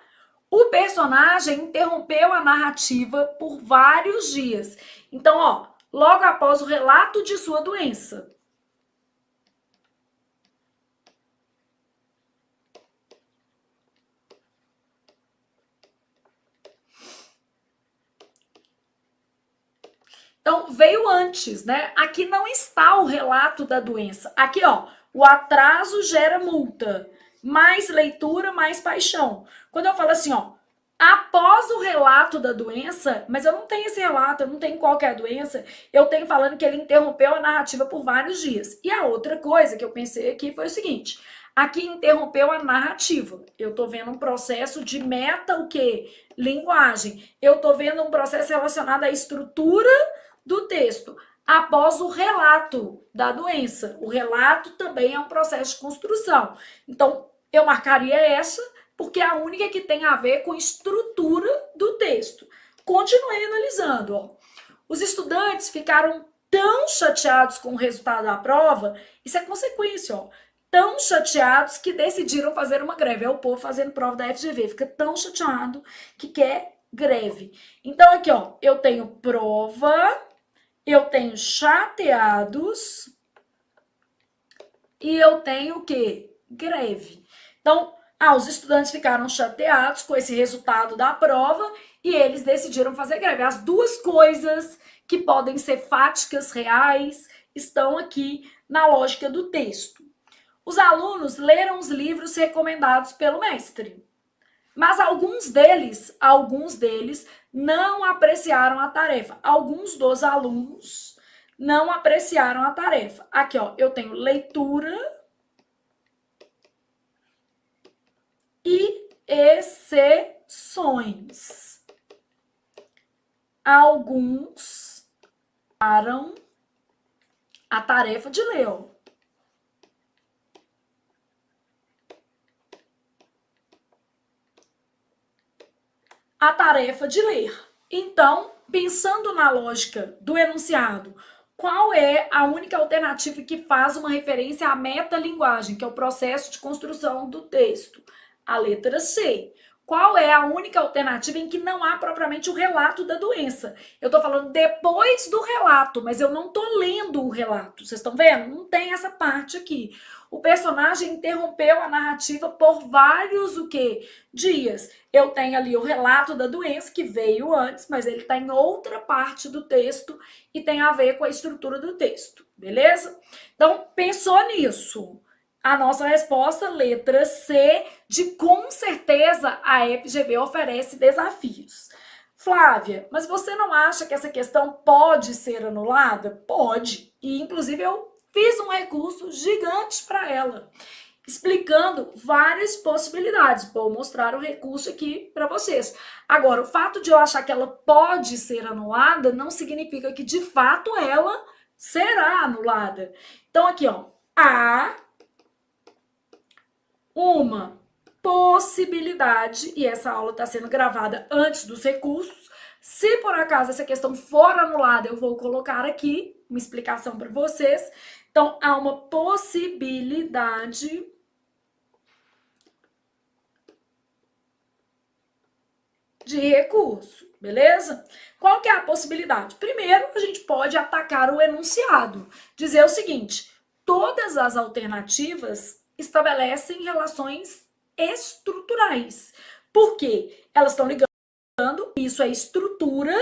O personagem interrompeu a narrativa por vários dias. Então, ó, logo após o relato de sua doença. Então, veio antes, né? Aqui não está o relato da doença. Aqui, ó, o atraso gera multa. Mais leitura, mais paixão. Quando eu falo assim, ó, após o relato da doença, mas eu não tenho esse relato, eu não tenho qual que é a doença, eu tenho falando que ele interrompeu a narrativa por vários dias. E a outra coisa que eu pensei aqui foi o seguinte, aqui interrompeu a narrativa. Eu tô vendo um processo de meta, o quê? Linguagem. Eu tô vendo um processo relacionado à estrutura do texto, após o relato da doença. O relato também é um processo de construção. Então, eu marcaria essa, porque é a única que tem a ver com estrutura do texto. Continuei analisando. Ó. Os estudantes ficaram tão chateados com o resultado da prova, isso é consequência, ó. Tão chateados que decidiram fazer uma greve. É o povo fazendo prova da FGV, fica tão chateado que quer greve. Então, aqui, ó, eu tenho prova, eu tenho chateados e eu tenho o quê? Greve. Então, os estudantes ficaram chateados com esse resultado da prova e eles decidiram fazer greve. As duas coisas que podem ser fáticas, reais, estão aqui na lógica do texto. Os alunos leram os livros recomendados pelo mestre, mas alguns deles não apreciaram a tarefa. Alguns dos alunos não apreciaram a tarefa. Aqui, ó, eu tenho leitura e exceções. Alguns pararam a tarefa de ler, ó. A tarefa de ler. Então, pensando na lógica do enunciado, qual é a única alternativa que faz uma referência à metalinguagem, que é o processo de construção do texto? A letra C. Qual é a única alternativa em que não há propriamente o relato da doença? Eu tô falando depois do relato, mas eu não tô lendo o relato. Vocês estão vendo? Não tem essa parte aqui. O personagem interrompeu a narrativa por vários o quê? Dias. Eu tenho ali o relato da doença que veio antes, mas ele está em outra parte do texto e tem a ver com a estrutura do texto, beleza? Então, pensou nisso. A nossa resposta, letra C, de com certeza a FGV oferece desafios. Flávia, mas você não acha que essa questão pode ser anulada? Pode. E, inclusive, eu fiz um recurso gigante para ela, explicando várias possibilidades. Vou mostrar o recurso aqui para vocês. Agora, o fato de eu achar que ela pode ser anulada não significa que, de fato, ela será anulada. Então, aqui, ó, há uma possibilidade, e essa aula está sendo gravada antes dos recursos. Se por acaso essa questão for anulada, eu vou colocar aqui uma explicação para vocês. Então, há uma possibilidade de recurso, beleza? Qual que é a possibilidade? Primeiro, a gente pode atacar o enunciado, dizer o seguinte: todas as alternativas estabelecem relações estruturais. Por quê? Elas estão ligando, isso é estrutura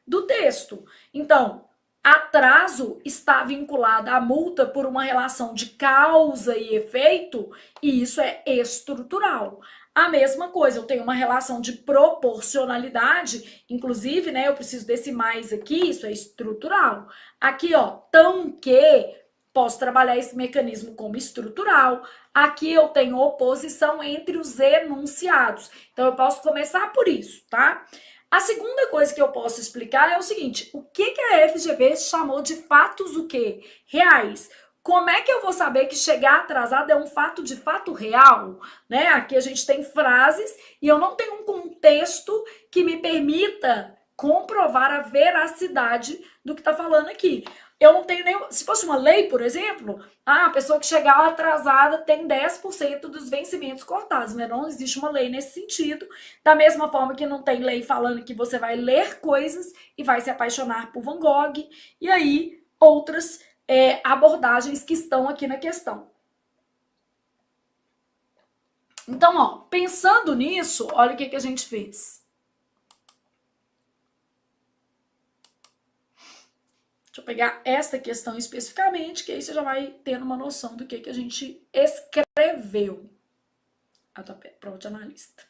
do texto. Então, atraso está vinculado à multa por uma relação de causa e efeito, e isso é estrutural. A mesma coisa, eu tenho uma relação de proporcionalidade, inclusive, né, eu preciso desse mais aqui, isso é estrutural. Aqui, ó, tão que, posso trabalhar esse mecanismo como estrutural. Aqui eu tenho oposição entre os enunciados. Então, eu posso começar por isso, tá? A segunda coisa que eu posso explicar é o seguinte: o que a FGV chamou de fatos o quê? Reais. Como é que eu vou saber que chegar atrasado é um fato de fato real? Né? Aqui a gente tem frases e eu não tenho um contexto que me permita comprovar a veracidade do que está falando aqui. Eu não tenho nenhum. Se fosse uma lei, por exemplo, a pessoa que chegar atrasada tem 10% dos vencimentos cortados, mas não existe uma lei nesse sentido. Da mesma forma que não tem lei falando que você vai ler coisas e vai se apaixonar por Van Gogh, e aí outras abordagens que estão aqui na questão. Então, ó, pensando nisso, olha o que a gente fez. Deixa eu pegar esta questão especificamente, que aí você já vai tendo uma noção do que a gente escreveu. A tua prova de analista.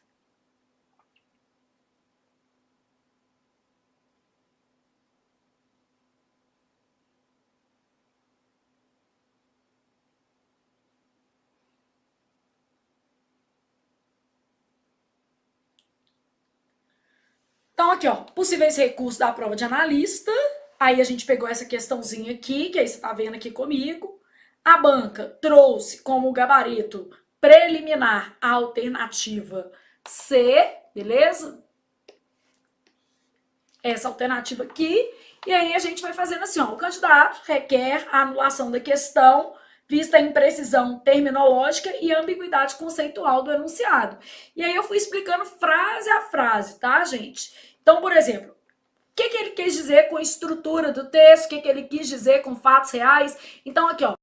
Então, aqui, ó, possíveis recursos da prova de analista. Aí a gente pegou essa questãozinha aqui, que aí você tá vendo aqui comigo. A banca trouxe como gabarito preliminar a alternativa C, beleza? Essa alternativa aqui. E aí a gente vai fazendo assim, ó, o candidato requer a anulação da questão vista a imprecisão terminológica e a ambiguidade conceitual do enunciado. E aí eu fui explicando frase a frase, tá, gente? Então, por exemplo, o que ele quis dizer com estrutura do texto, o que ele quis dizer com fatos reais. Então, aqui, ó,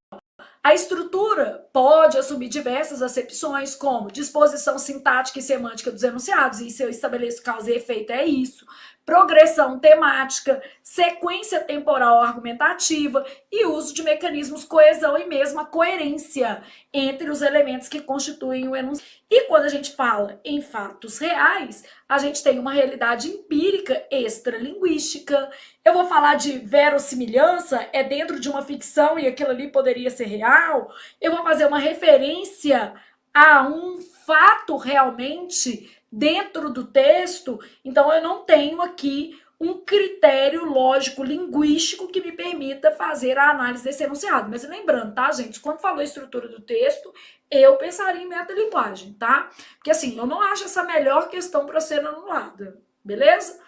a estrutura pode assumir diversas acepções, como disposição sintática e semântica dos enunciados, e se eu estabeleço causa e efeito é isso, progressão temática, sequência temporal argumentativa e uso de mecanismos coesão e mesmo a coerência entre os elementos que constituem o enunciado. E quando a gente fala em fatos reais, a gente tem uma realidade empírica extralinguística. Eu vou falar de verossimilhança, é dentro de uma ficção e aquilo ali poderia ser real. Eu vou fazer uma referência a um fato realmente dentro do texto, então eu não tenho aqui um critério lógico linguístico que me permita fazer a análise desse enunciado. Mas lembrando, tá, gente, quando falou estrutura do texto, eu pensaria em metalinguagem, tá? Porque assim, eu não acho essa a melhor questão para ser anulada, beleza?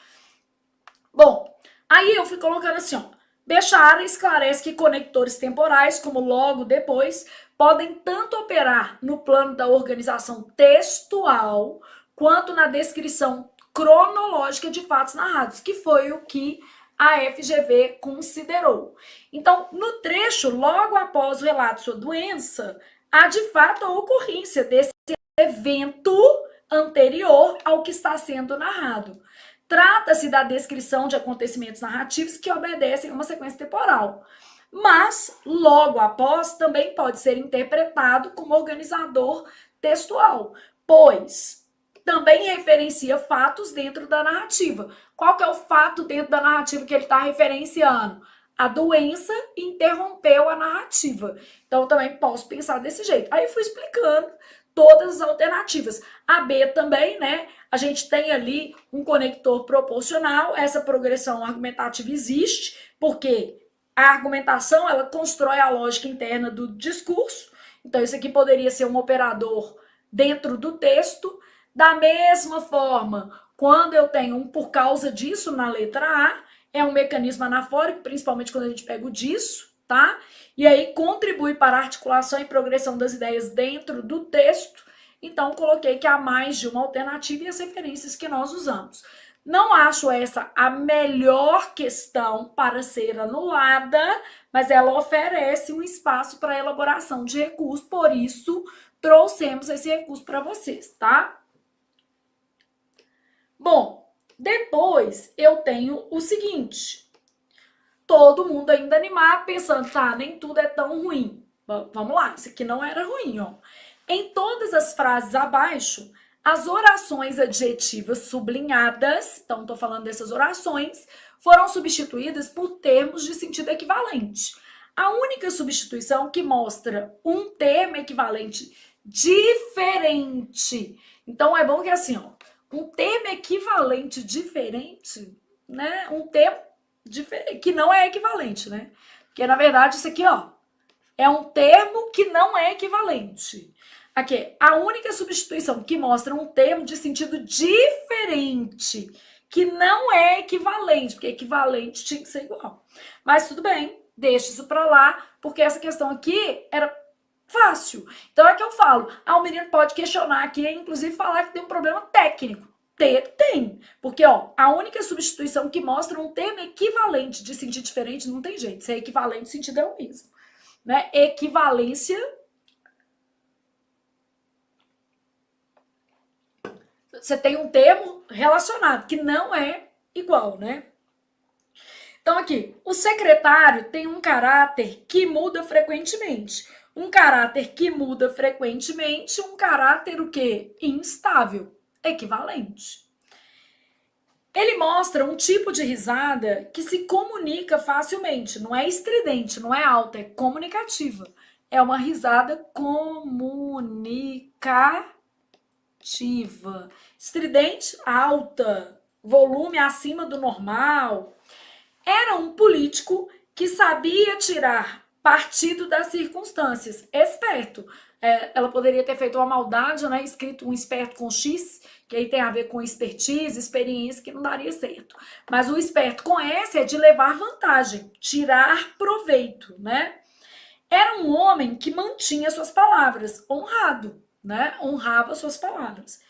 Bom, aí eu fui colocando assim, ó, Bechara esclarece que conectores temporais, como logo, depois, podem tanto operar no plano da organização textual quanto na descrição cronológica de fatos narrados, que foi o que a FGV considerou. Então, no trecho, logo após o relato de sua doença, há de fato a ocorrência desse evento anterior ao que está sendo narrado. Trata-se da descrição de acontecimentos narrativos que obedecem a uma sequência temporal. Mas, logo após, também pode ser interpretado como organizador textual, pois também referencia fatos dentro da narrativa. Qual que é o fato dentro da narrativa que ele está referenciando? A doença interrompeu a narrativa. Então, eu também posso pensar desse jeito. Aí, fui explicando todas as alternativas. A B também, né? A gente tem ali um conector proporcional. Essa progressão argumentativa existe, porque a argumentação, ela constrói a lógica interna do discurso. Então, isso aqui poderia ser um operador dentro do texto. Da mesma forma, quando eu tenho um por causa disso na letra A, é um mecanismo anafórico, principalmente quando a gente pega o disso, tá? E aí contribui para a articulação e progressão das ideias dentro do texto. Então, coloquei que há mais de uma alternativa e as referências que nós usamos. Não acho essa a melhor questão para ser anulada, mas ela oferece um espaço para elaboração de recurso, por isso trouxemos esse recurso para vocês, tá? Bom, depois eu tenho o seguinte. Todo mundo ainda animado, pensando, tá, nem tudo é tão ruim. Vamos lá, isso aqui não era ruim, ó. Em todas as frases abaixo, as orações adjetivas sublinhadas, então estou falando dessas orações, foram substituídas por termos de sentido equivalente. A única substituição que mostra um termo equivalente diferente. Então é bom que assim, ó, um termo equivalente diferente, né? Um termo que não é equivalente, né? Porque na verdade isso aqui, ó, é um termo que não é equivalente. Aqui, a única substituição que mostra um termo de sentido diferente, que não é equivalente, porque equivalente tinha que ser igual. Mas tudo bem, deixa isso pra lá, porque essa questão aqui era fácil. Então é que eu falo, o menino pode questionar aqui, inclusive falar que tem um problema técnico. Tem, porque ó, a única substituição que mostra um termo equivalente de sentido diferente não tem jeito, se é equivalente, o sentido é o mesmo, né? Equivalência, você tem um termo relacionado que não é igual, né? Então aqui, o secretário tem um caráter que muda frequentemente. Um caráter que muda frequentemente, um caráter o quê? Instável. Equivalente. Ele mostra um tipo de risada que se comunica facilmente. Não é estridente, não é alta, é comunicativa. É uma risada comunicativa. Estridente, alta. Volume acima do normal. Era um político que sabia tirar partido das circunstâncias. Esperto. Ela poderia ter feito uma maldade, né? Escrito um esperto com X, que aí tem a ver com expertise, experiência, que não daria certo. Mas o esperto com S é de levar vantagem, tirar proveito, né? Era um homem que mantinha suas palavras, honrado, né? Honrava suas palavras.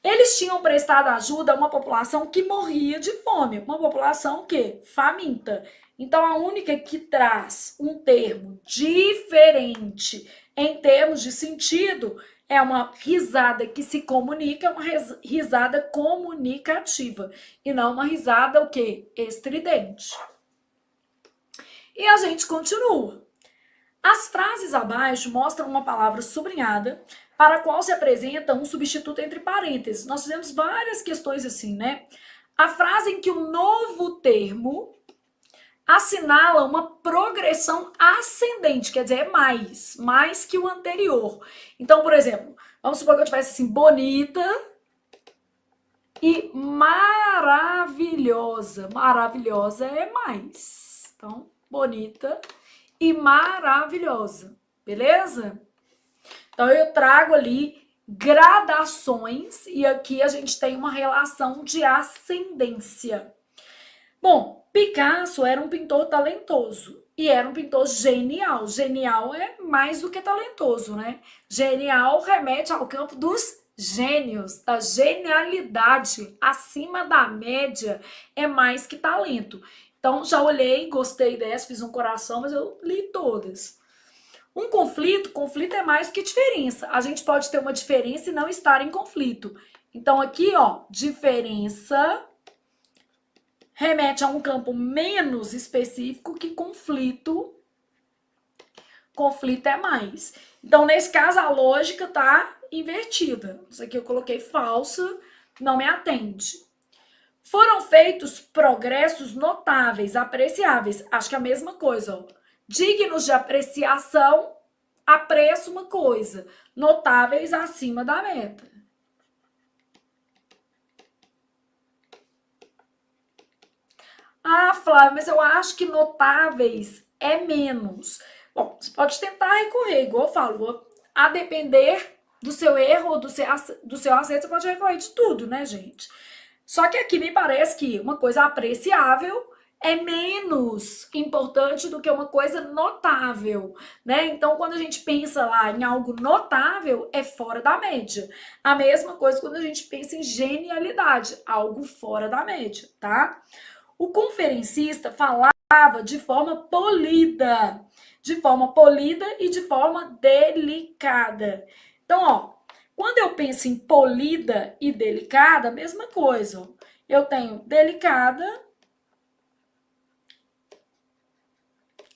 Eles tinham prestado ajuda a uma população que morria de fome, uma população que faminta. Então, a única que traz um termo diferente em termos de sentido é uma risada que se comunica, uma risada comunicativa, e não uma risada o quê? Estridente. E a gente continua. As frases abaixo mostram uma palavra sublinhada para a qual se apresenta um substituto entre parênteses. Nós fizemos várias questões assim, né? A frase em que o novo termo assinala uma progressão ascendente, quer dizer, é mais que o anterior. Então, por exemplo, vamos supor que eu tivesse assim, bonita e maravilhosa. Maravilhosa é mais. Então, bonita e maravilhosa, beleza? Então, eu trago ali gradações e aqui a gente tem uma relação de ascendência. Bom, Picasso era um pintor talentoso e era um pintor genial. Genial é mais do que talentoso, né? Genial remete ao campo dos gênios, da genialidade. Acima da média é mais que talento. Então, já olhei, gostei dessa, fiz um coração, mas eu li todas. Um conflito é mais que diferença. A gente pode ter uma diferença e não estar em conflito. Então, aqui, ó, diferença remete a um campo menos específico que conflito. Conflito é mais. Então, nesse caso, a lógica tá invertida. Isso aqui eu coloquei falsa, não me atende. Foram feitos progressos notáveis, apreciáveis. Acho que é a mesma coisa, ó. Dignos de apreciação, apreço uma coisa. Notáveis acima da meta. Ah, Flávia, mas eu acho que notáveis é menos. Bom, você pode tentar recorrer, igual eu falo, a depender do seu erro ou do seu acerto, você pode recorrer de tudo, né, gente? Só que aqui me parece que uma coisa apreciável é menos importante do que uma coisa notável, né? Então, quando a gente pensa lá em algo notável, é fora da média. A mesma coisa quando a gente pensa em genialidade, algo fora da média, tá? O conferencista falava de forma polida e de forma delicada. Então, ó, quando eu penso em polida e delicada, mesma coisa. Ó. Eu tenho delicada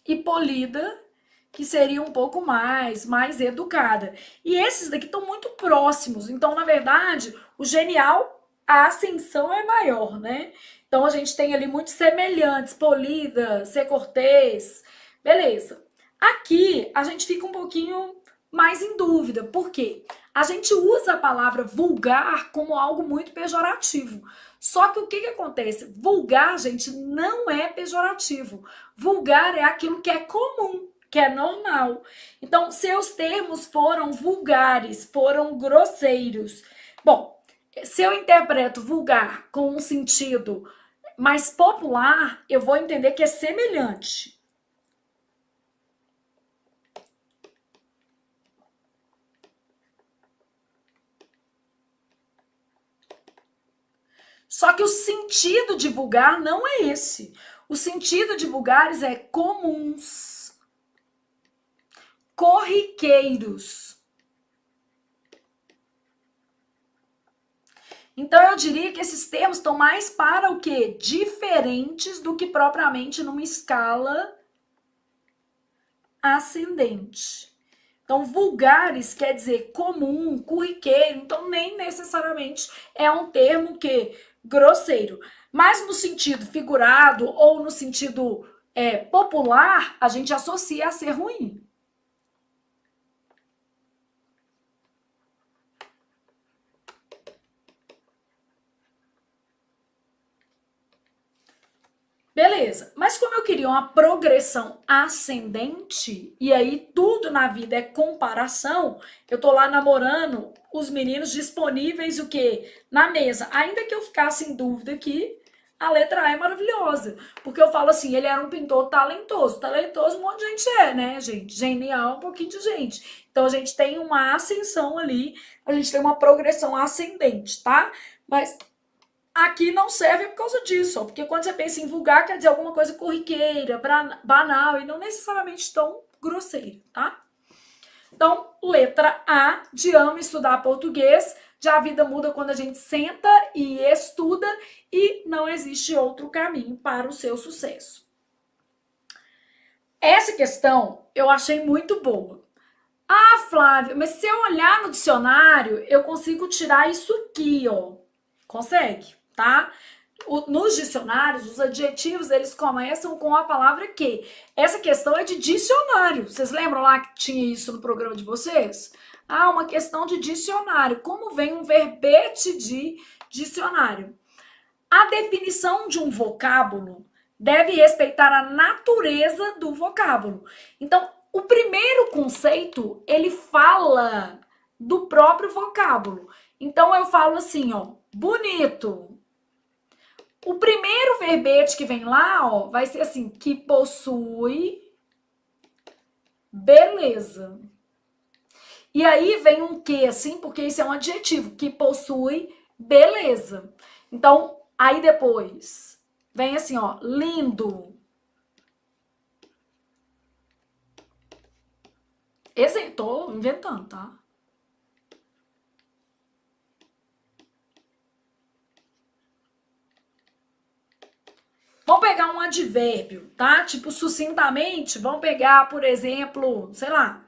e polida, que seria um pouco mais educada. E esses daqui estão muito próximos. Então, na verdade, o genial, a ascensão é maior, né? Então, a gente tem ali muito semelhantes, polida, ser cortês, beleza. Aqui, a gente fica um pouquinho mais em dúvida. Por quê? A gente usa a palavra vulgar como algo muito pejorativo. Só que o que acontece? Vulgar, gente, não é pejorativo. Vulgar é aquilo que é comum, que é normal. Então, seus termos foram vulgares, foram grosseiros. Bom, se eu interpreto vulgar com um sentido mais popular, eu vou entender que é semelhante. Só que o sentido de vulgar não é esse. O sentido de vulgares é comuns, corriqueiros. Então eu diria que esses termos estão mais para o quê? Diferentes do que propriamente numa escala ascendente. Então, vulgares quer dizer comum, corriqueiro, então nem necessariamente é um termo que grosseiro. Mas no sentido figurado ou no sentido popular, a gente associa a ser ruim. Beleza, mas como eu queria uma progressão ascendente, e aí tudo na vida é comparação, eu tô lá namorando os meninos disponíveis, o quê? Na mesa. Ainda que eu ficasse em dúvida que a letra A é maravilhosa, porque eu falo assim, ele era um pintor talentoso. Talentoso um monte de gente é, né, gente? Genial um pouquinho de gente. Então a gente tem uma ascensão ali, a gente tem uma progressão ascendente, tá? Mas aqui não serve por causa disso, ó, porque quando você pensa em vulgar, quer dizer alguma coisa corriqueira, banal e não necessariamente tão grosseiro, tá? Então, letra A, de amo estudar português, já a vida muda quando a gente senta e estuda e não existe outro caminho para o seu sucesso. Essa questão eu achei muito boa. Ah, Flávia, mas se eu olhar no dicionário, eu consigo tirar isso aqui, ó. Consegue, tá? Nos dicionários, os adjetivos, eles começam com a palavra que. Essa questão é de dicionário. Vocês lembram lá que tinha isso no programa de vocês? Ah, uma questão de dicionário. Como vem um verbete de dicionário? A definição de um vocábulo deve respeitar a natureza do vocábulo. Então, o primeiro conceito, ele fala do próprio vocábulo. Então, eu falo assim, ó, bonito. O primeiro verbete que vem lá, ó, vai ser assim, que possui beleza. E aí vem um que, assim, porque isso é um adjetivo, que possui beleza. Então, aí depois vem assim, ó, lindo. Esse eu tô inventando, tá? Vamos pegar um advérbio, tá? Tipo, sucintamente, vamos pegar, por exemplo, sei lá.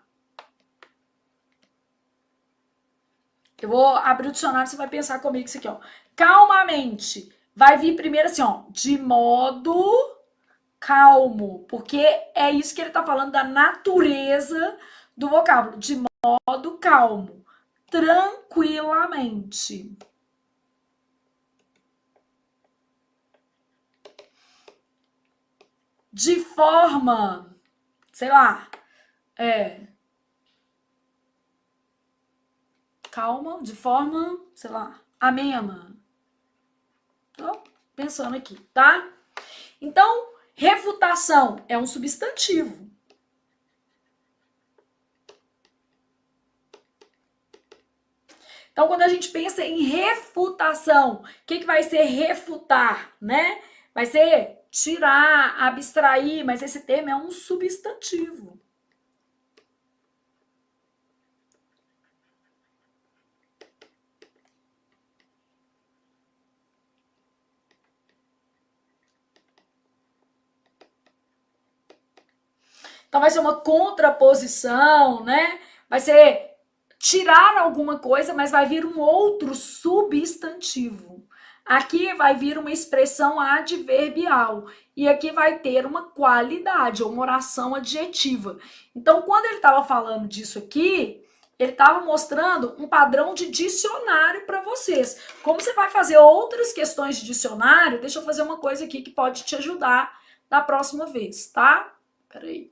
Eu vou abrir o dicionário, você vai pensar comigo isso aqui, ó. Calmamente. Vai vir primeiro assim, ó. De modo calmo. Porque é isso que ele tá falando da natureza do vocábulo. De modo calmo. Tranquilamente. De forma, sei lá, calma, de forma, sei lá, amena. Tô pensando aqui, tá? Então, refutação é um substantivo. Então, quando a gente pensa em refutação, o que vai ser refutar, né? Vai ser tirar, abstrair, mas esse termo é um substantivo. Então vai ser uma contraposição, né? Vai ser tirar alguma coisa, mas vai vir um outro substantivo. Aqui vai vir uma expressão adverbial e aqui vai ter uma qualidade ou uma oração adjetiva. Então, quando ele estava falando disso aqui, ele estava mostrando um padrão de dicionário para vocês. Como você vai fazer outras questões de dicionário, deixa eu fazer uma coisa aqui que pode te ajudar da próxima vez, tá? Peraí.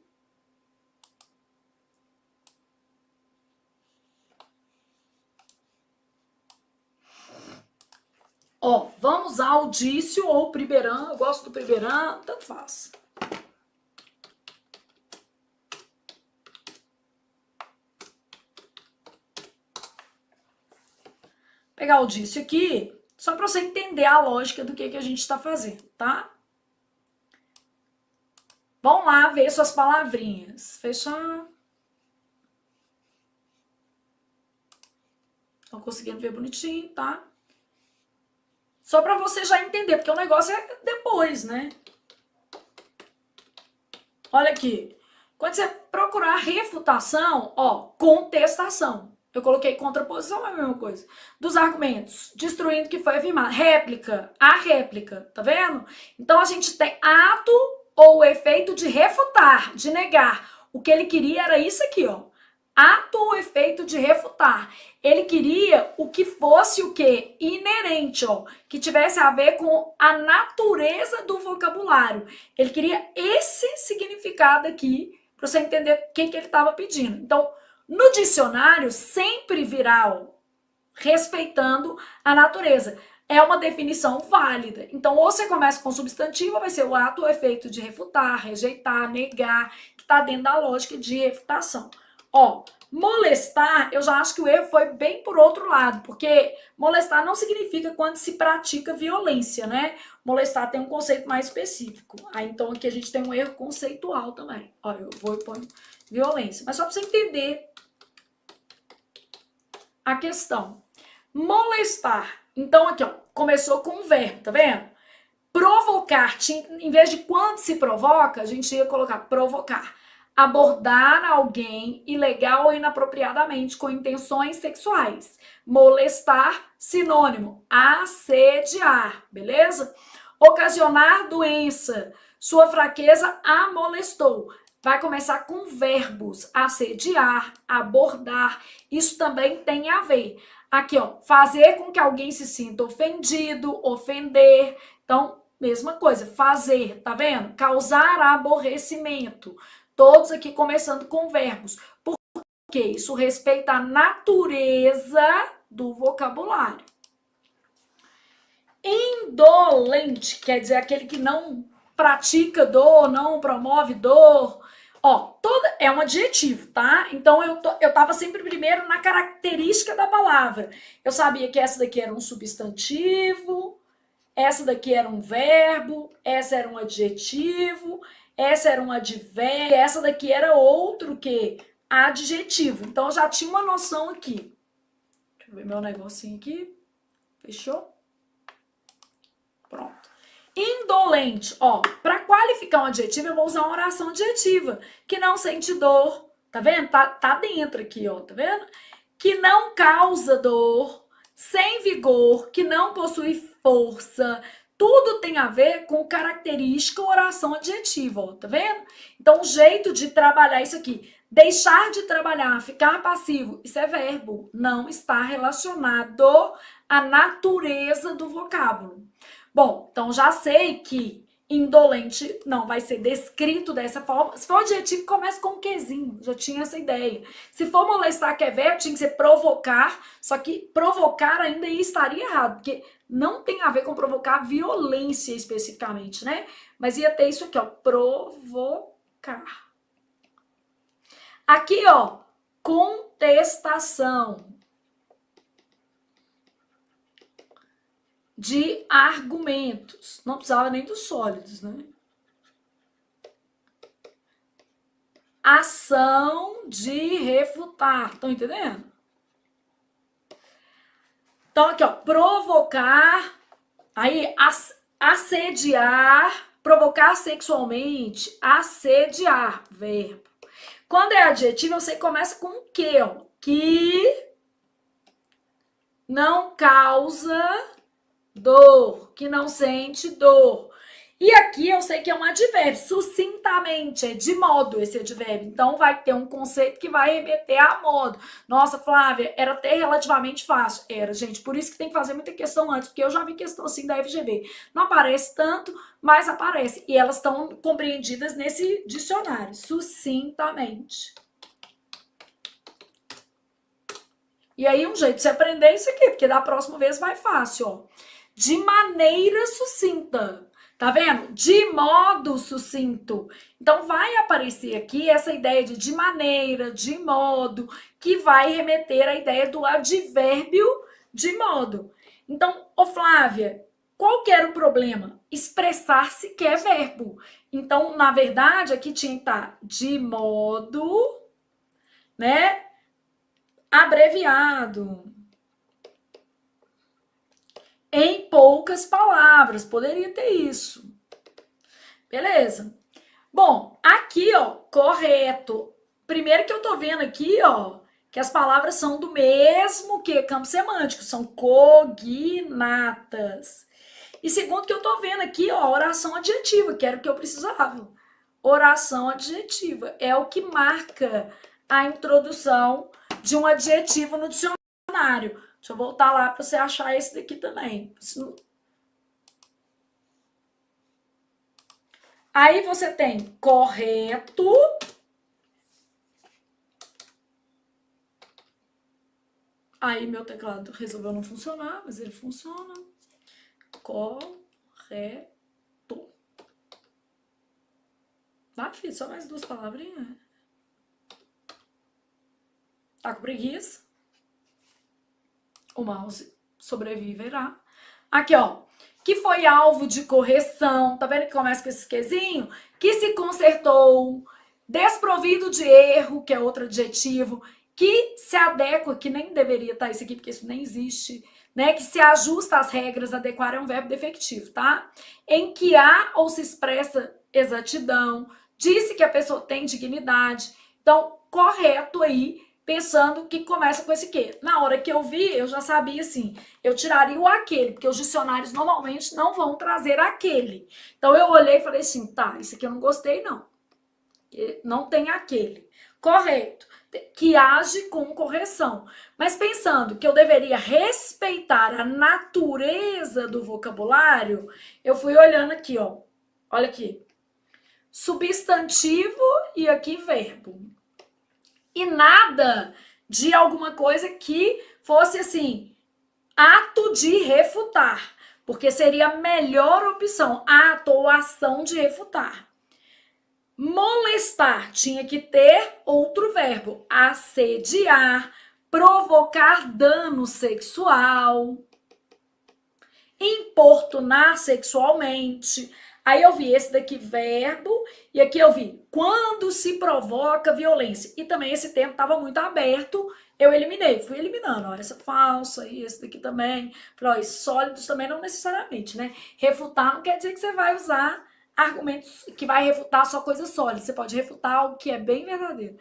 Ó, vamos ao dício ou priberan. Eu gosto do priberan, tanto faz. Pegar o dício aqui, só para você entender a lógica do que a gente está fazendo, tá? Vamos lá ver suas palavrinhas. Fechar. Estão conseguindo ver bonitinho, tá? Só para você já entender, porque o negócio é depois, né? Olha aqui. Quando você procurar refutação, ó, contestação. Eu coloquei contraposição, é a mesma coisa. Dos argumentos, destruindo o que foi afirmado. Réplica, a réplica, tá vendo? Então a gente tem ato ou efeito de refutar, de negar. O que ele queria era isso aqui, ó. Ato ou efeito de refutar. Ele queria o que fosse o quê? Inerente, ó, que tivesse a ver com a natureza do vocabulário. Ele queria esse significado aqui para você entender o que ele estava pedindo. Então, no dicionário sempre virá, ó, respeitando a natureza. É uma definição válida. Então, ou você começa com substantivo, vai ser o ato ou efeito de refutar, rejeitar, negar, que está dentro da lógica de refutação. Ó, molestar, eu já acho que o erro foi bem por outro lado, porque molestar não significa quando se pratica violência, né? Molestar tem um conceito mais específico. Aí, então, aqui a gente tem um erro conceitual também. Ó, eu vou pôr violência. Mas só para você entender a questão. Molestar. Então, aqui, ó, começou com um verbo, tá vendo? Provocar, em vez de quando se provoca, a gente ia colocar provocar. Abordar alguém ilegal ou inapropriadamente com intenções sexuais. Molestar, sinônimo, assediar, beleza? Ocasionar doença. Sua fraqueza a molestou. Vai começar com verbos, assediar, abordar. Isso também tem a ver. Aqui, ó, fazer com que alguém se sinta ofendido, ofender. Então, mesma coisa, fazer, tá vendo? Causar aborrecimento. Todos aqui começando com verbos. Por quê? Isso respeita a natureza do vocabulário. Indolente, quer dizer aquele que não pratica dor, não promove dor. Ó, é um adjetivo, tá? Então eu tava sempre primeiro na característica da palavra. Eu sabia que essa daqui era um substantivo, essa daqui era um verbo, essa era um adjetivo, essa era um advérbio, essa daqui era outro que adjetivo. Então eu já tinha uma noção aqui. Deixa eu ver meu negocinho aqui. Fechou? Pronto. Indolente, ó, para qualificar um adjetivo eu vou usar uma oração adjetiva, que não sente dor, tá vendo? Tá dentro aqui, ó, tá vendo? Que não causa dor, sem vigor, que não possui força. Tudo tem a ver com característica oração adjetiva, ó, tá vendo? Então, o jeito de trabalhar isso aqui, deixar de trabalhar, ficar passivo, isso é verbo, não está relacionado à natureza do vocábulo. Bom, então já sei que Indolente não vai ser descrito dessa forma. Se for adjetivo, começa com um quezinho. Já tinha essa ideia. Se for molestar, que é verbo, tinha que ser provocar. Só que provocar ainda estaria errado, porque não tem a ver com provocar violência especificamente, né? Mas ia ter isso aqui, ó, provocar. Aqui, ó, contestação de argumentos. Não precisava nem dos sólidos, né? Ação de refutar. Estão entendendo? Então, aqui, ó, provocar, aí, assediar, provocar sexualmente, assediar, verbo. Quando é adjetivo, você começa com o quê, ó? Que não causa dor, que não sente dor. E aqui eu sei que é um advérbio, sucintamente, é de modo esse advérbio. Então vai ter um conceito que vai remeter a modo. Nossa, Flávia, era até relativamente fácil. Era, gente, por isso que tem que fazer muita questão antes, porque eu já vi questão assim da FGV. Não aparece tanto, mas aparece. E elas estão compreendidas nesse dicionário, sucintamente. E aí um jeito de você aprender isso aqui, porque da próxima vez vai fácil, ó. De maneira sucinta. Tá vendo? De modo sucinto. Então, vai aparecer aqui essa ideia de maneira, de modo, que vai remeter à ideia do advérbio de modo. Então, ô Flávia, qual que era o problema? Expressar-se que é verbo. Então, na verdade, aqui tinha que estar de modo, né? Abreviado. Em poucas palavras, poderia ter isso. Beleza? Bom, aqui, ó, correto. Primeiro que eu tô vendo aqui, ó, que as palavras são do mesmo que campo semântico, são cognatas. E segundo que eu tô vendo aqui, ó, oração adjetiva, que era o que eu precisava. Oração adjetiva é o que marca a introdução de um adjetivo no dicionário. Deixa eu voltar lá para você achar esse daqui também. Aí você tem correto. Aí meu teclado resolveu não funcionar, mas ele funciona. Correto. Ah, filho, só mais duas palavrinhas. Tá com preguiça? O mouse sobreviverá. Aqui, ó. Que foi alvo de correção. Tá vendo que começa com esse quezinho? Que se consertou. Desprovido de erro, que é outro adjetivo. Que se adequa, que nem deveria estar isso aqui, porque isso nem existe. Né? Que se ajusta às regras. Adequar é um verbo defectivo, tá? Em que há ou se expressa exatidão. Disse que a pessoa tem dignidade. Então, correto aí. Pensando que começa com esse quê. Na hora que eu vi, eu já sabia assim, eu tiraria o aquele, porque os dicionários normalmente não vão trazer aquele. Então eu olhei e falei assim, tá, isso aqui eu não gostei não. Não tem aquele. Correto. Que age com correção. Mas pensando que eu deveria respeitar a natureza do vocabulário, eu fui olhando aqui, ó. Olha aqui. Substantivo e aqui verbo. E nada de alguma coisa que fosse assim, ato de refutar, porque seria a melhor opção, ato ou ação de refutar. Molestar tinha que ter outro verbo, assediar, provocar dano sexual, importunar sexualmente. Aí eu vi esse daqui, verbo, e aqui eu vi quando se provoca violência. E também esse tempo estava muito aberto, eu eliminei, fui eliminando. Olha, essa falsa e esse daqui também. Falei, ó, sólidos também não necessariamente, né? Refutar não quer dizer que você vai usar argumentos que vai refutar só coisas sólidas. Você pode refutar algo que é bem verdadeiro.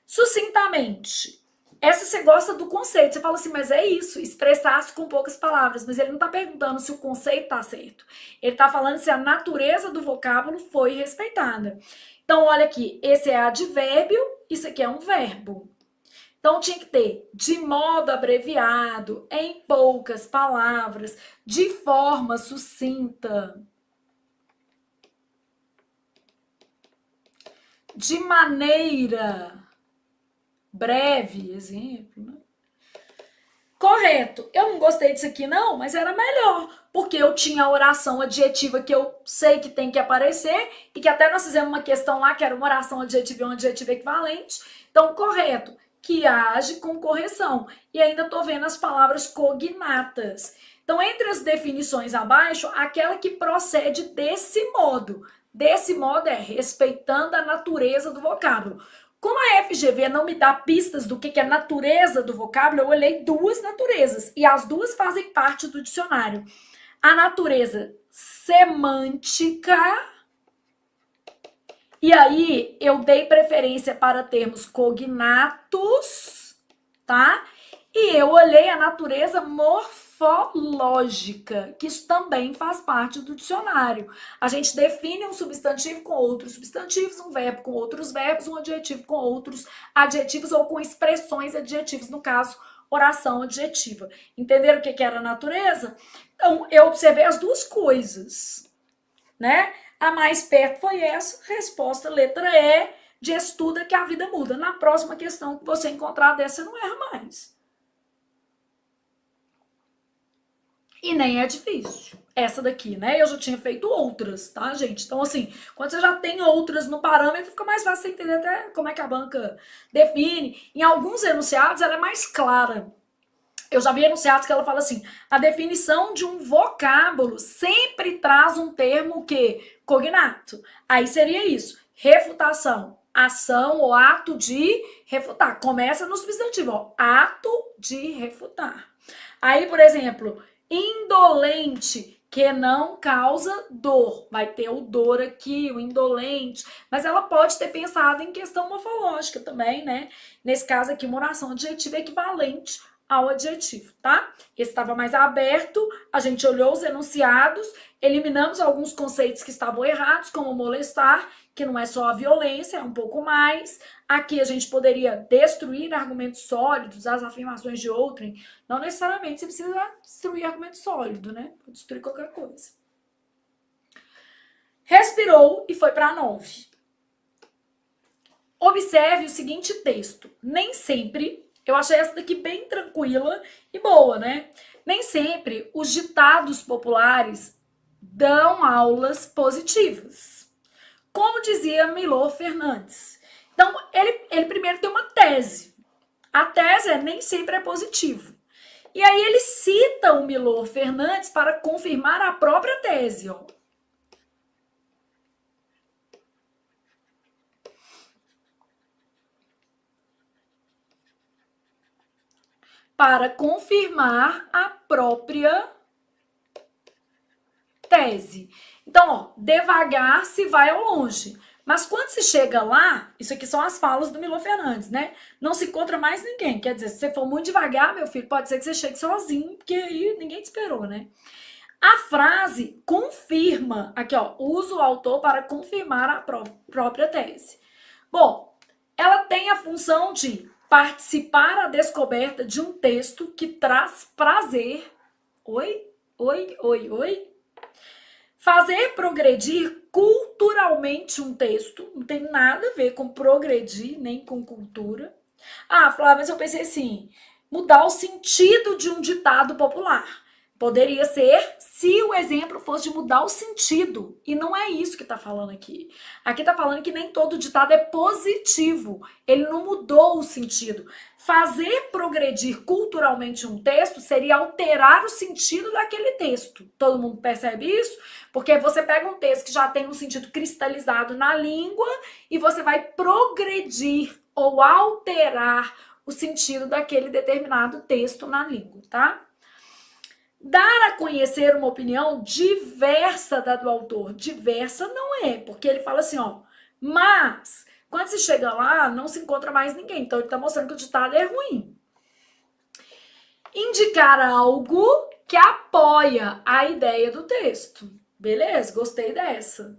Sucintamente. Essa você gosta do conceito. Você fala assim, mas é isso, expressar-se com poucas palavras. Mas ele não está perguntando se o conceito está certo. Ele está falando se a natureza do vocábulo foi respeitada. Então, olha aqui, esse é advérbio, isso aqui é um verbo. Então, tinha que ter de modo abreviado, em poucas palavras, de forma sucinta. de maneira breve, exemplo, né? Correto. Eu não gostei disso aqui não, mas era melhor, porque eu tinha a oração adjetiva que eu sei que tem que aparecer e que até nós fizemos uma questão lá que era uma oração adjetiva e um adjetivo equivalente. Então, correto, que age com correção. E ainda tô vendo as palavras cognatas. Então, entre as definições abaixo, aquela que procede desse modo. Desse modo é respeitando a natureza do vocábulo. Como a FGV não me dá pistas do que é natureza do vocábulo, eu olhei duas naturezas e as duas fazem parte do dicionário. A natureza semântica, e aí eu dei preferência para termos cognatos, tá? E eu olhei a natureza morfológica, que isso também faz parte do dicionário. A gente define um substantivo com outros substantivos, um verbo com outros verbos, um adjetivo com outros adjetivos ou com expressões adjetivas, no caso, oração adjetiva. Entenderam o que era a natureza? Então, eu observei as duas coisas, né? A mais perto foi essa, resposta letra E, de estuda que a vida muda. Na próxima questão que você encontrar dessa, não erra mais. E nem é difícil. Essa daqui, né? Eu já tinha feito outras, tá, gente? Então, assim, quando você já tem outras no parâmetro, fica mais fácil você entender até como é que a banca define. Em alguns enunciados, ela é mais clara. Eu já vi enunciados que ela fala assim, a definição de um vocábulo sempre traz um termo que cognato. Aí seria isso, refutação, ação ou ato de refutar. Começa no substantivo, ó, ato de refutar. Aí, por exemplo, indolente, que não causa dor. Vai ter o dor aqui, o indolente. Mas ela pode ter pensado em questão morfológica também, né? Nesse caso aqui, uma oração adjetiva equivalente ao adjetivo, tá? Esse estava mais aberto, a gente olhou os enunciados, eliminamos alguns conceitos que estavam errados, como molestar, que não é só a violência, é um pouco mais. Aqui a gente poderia destruir argumentos sólidos, as afirmações de outrem. Não necessariamente você precisa destruir argumento sólido, né? Pode destruir qualquer coisa. Respirou e foi para 9. Observe o seguinte texto. Nem sempre, eu achei essa daqui bem tranquila e boa, né? Nem sempre os ditados populares dão aulas positivas. Como dizia Milor Fernandes. Então, ele primeiro tem uma tese. A tese nem sempre é positivo. E aí ele cita o Milor Fernandes para confirmar a própria tese, ó. Para confirmar a própria tese. Então, ó, devagar se vai ao longe. Mas quando se chega lá, isso aqui são as falas do Milor Fernandes, né? Não se encontra mais ninguém. Quer dizer, se você for muito devagar, meu filho, pode ser que você chegue sozinho, porque aí ninguém te esperou, né? A frase confirma, aqui ó, usa o autor para confirmar a própria tese. Bom, ela tem a função de participar da descoberta de um texto que traz prazer. Oi? Fazer progredir culturalmente um texto, não tem nada a ver com progredir, nem com cultura. Ah, Flávia, mas eu pensei assim, mudar o sentido de um ditado popular. Poderia ser se o exemplo fosse de mudar o sentido. E não é isso que está falando aqui. Aqui está falando que nem todo ditado é positivo. Ele não mudou o sentido. Fazer progredir culturalmente um texto seria alterar o sentido daquele texto. Todo mundo percebe isso? Porque você pega um texto que já tem um sentido cristalizado na língua e você vai progredir ou alterar o sentido daquele determinado texto na língua, tá? Dar a conhecer uma opinião diversa da do autor. Diversa não é, porque ele fala assim, ó, mas quando se chega lá, não se encontra mais ninguém. Então ele tá mostrando que o ditado é ruim. Indicar algo que apoia a ideia do texto. Beleza, gostei dessa.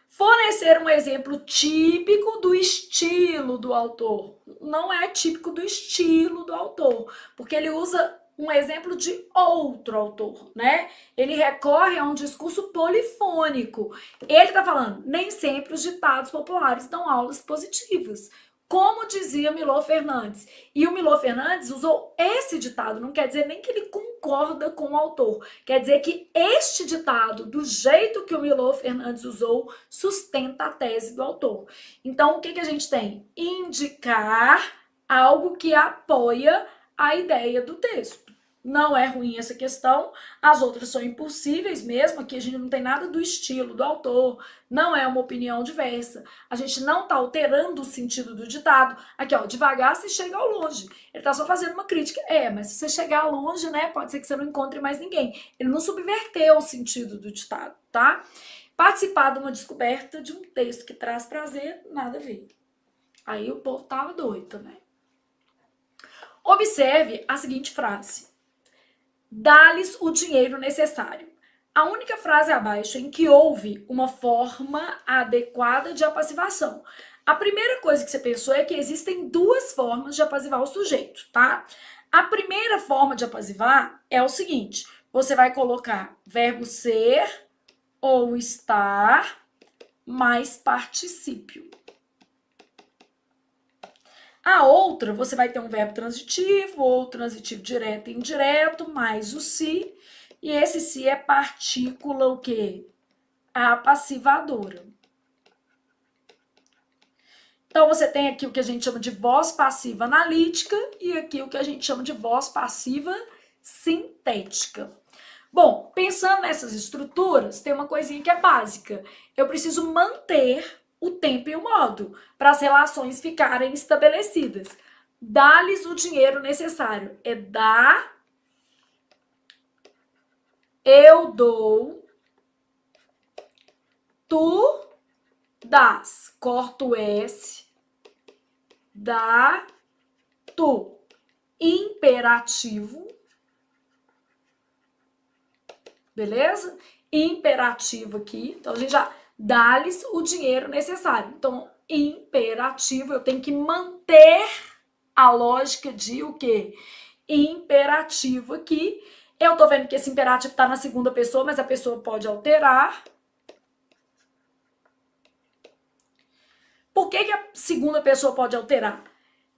Fornecer um exemplo típico do estilo do autor. Não é típico do estilo do autor, porque ele usa um exemplo de outro autor, né? Ele recorre a um discurso polifônico. Ele está falando, nem sempre os ditados populares dão aulas positivas, como dizia Milor Fernandes. E o Milor Fernandes usou esse ditado, não quer dizer nem que ele concorda com o autor, quer dizer que este ditado, do jeito que o Milor Fernandes usou, sustenta a tese do autor. Então, o que a gente tem? Indicar algo que apoia a ideia do texto. Não é ruim essa questão, as outras são impossíveis mesmo, aqui a gente não tem nada do estilo do autor, não é uma opinião diversa, a gente não está alterando o sentido do ditado. Aqui, ó, devagar se chega ao longe. Ele está só fazendo uma crítica. Mas se você chegar longe, né, pode ser que você não encontre mais ninguém. Ele não subverteu o sentido do ditado, tá? Participar de uma descoberta de um texto que traz prazer, nada a ver. Aí o povo tava doido também. Observe a seguinte frase. Dá-lhes o dinheiro necessário. A única frase abaixo em que houve uma forma adequada de apassivação. A primeira coisa que você pensou é que existem duas formas de apassivar o sujeito, tá? A primeira forma de apassivar é o seguinte. Você vai colocar verbo ser ou estar mais particípio. A outra, você vai ter um verbo transitivo, ou transitivo direto e indireto, mais o se. E esse se é partícula o quê? Apassivadora. Então, você tem aqui o que a gente chama de voz passiva analítica e aqui o que a gente chama de voz passiva sintética. Bom, pensando nessas estruturas, tem uma coisinha que é básica. Eu preciso manter o tempo e o modo para as relações ficarem estabelecidas. Dá-lhes o dinheiro necessário. É dar, eu dou, tu dás. Corto o S, dá, tu. Imperativo. Beleza? Imperativo aqui. Então, a gente já dá-lhes o dinheiro necessário. Então, imperativo, eu tenho que manter a lógica de o quê? Imperativo aqui. Eu tô vendo que esse imperativo tá na segunda pessoa, mas a pessoa pode alterar. Por que a segunda pessoa pode alterar?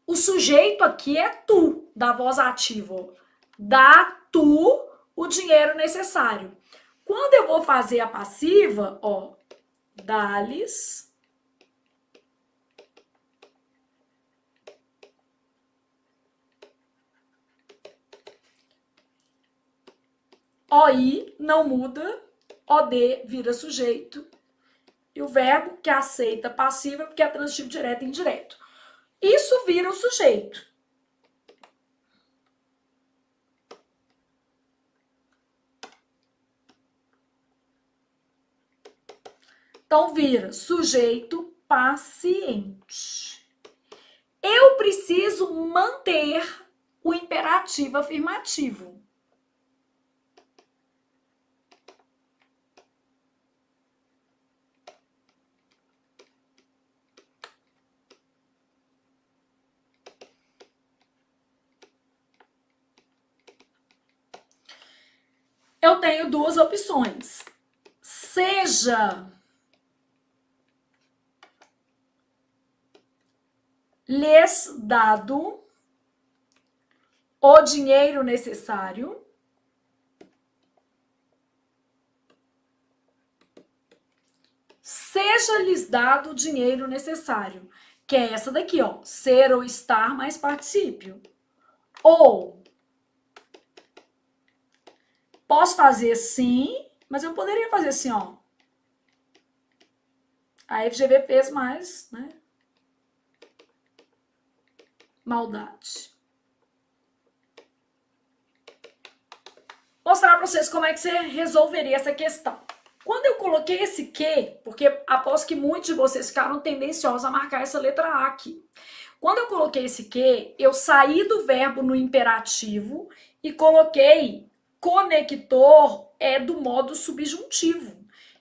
O sujeito aqui é tu, da voz ativa. Dá tu o dinheiro necessário. Quando eu vou fazer a passiva, ó, dá-lhes OI não muda, OD vira sujeito e o verbo que aceita passiva porque é transitivo direto e indireto. Isso vira o sujeito. Então, vira sujeito paciente. Eu preciso manter o imperativo afirmativo. Eu tenho duas opções. Seja lhes dado o dinheiro necessário. Seja lhes dado o dinheiro necessário. Que é essa daqui, ó. Ser ou estar mais particípio. Ou posso fazer sim, mas eu poderia fazer assim, ó. A FGV fez mais, né? Maldade. Mostrar para vocês como é que você resolveria essa questão. Quando eu coloquei esse que, porque aposto que muitos de vocês ficaram tendenciosos a marcar essa letra A aqui. Quando eu coloquei esse que, eu saí do verbo no imperativo e coloquei conector do modo subjuntivo.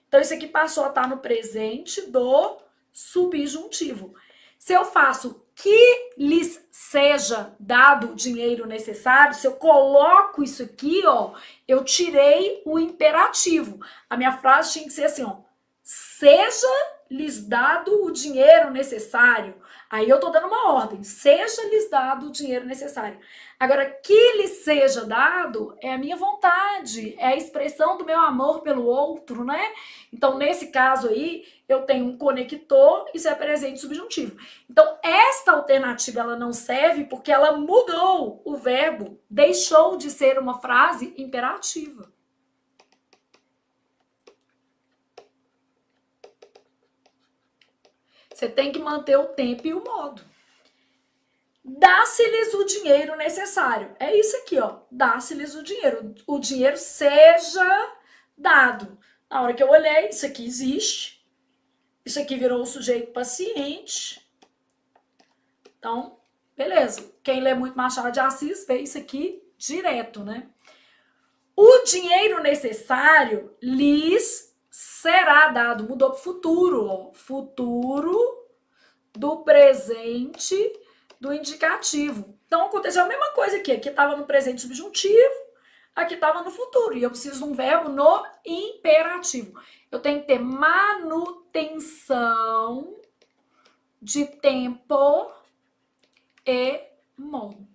Então, isso aqui passou a estar no presente do subjuntivo. Se eu faço que lhes seja dado o dinheiro necessário, se eu coloco isso aqui, ó, eu tirei o imperativo. A minha frase tinha que ser assim, ó, seja lhes dado o dinheiro necessário. Aí eu tô dando uma ordem, seja lhes dado o dinheiro necessário. Agora, que lhes seja dado é a minha vontade, é a expressão do meu amor pelo outro, né? Então, nesse caso aí, eu tenho um conector, isso é presente subjuntivo. Então, esta alternativa, ela não serve porque ela mudou o verbo, deixou de ser uma frase imperativa. Você tem que manter o tempo e o modo. Dá-se-lhes o dinheiro necessário. É isso aqui, ó. Dá-se-lhes o dinheiro. O dinheiro seja dado. Na hora que eu olhei, isso aqui existe. Isso aqui virou o sujeito paciente. Então, beleza. Quem lê muito Machado de Assis vê isso aqui direto, né? O dinheiro necessário lhes será dado. Mudou para o futuro, ó. Futuro do presente do indicativo. Então, aconteceu a mesma coisa aqui. Aqui estava no presente subjuntivo, aqui estava no futuro. E eu preciso de um verbo no imperativo. Eu tenho que ter manutenção de tempo e modo.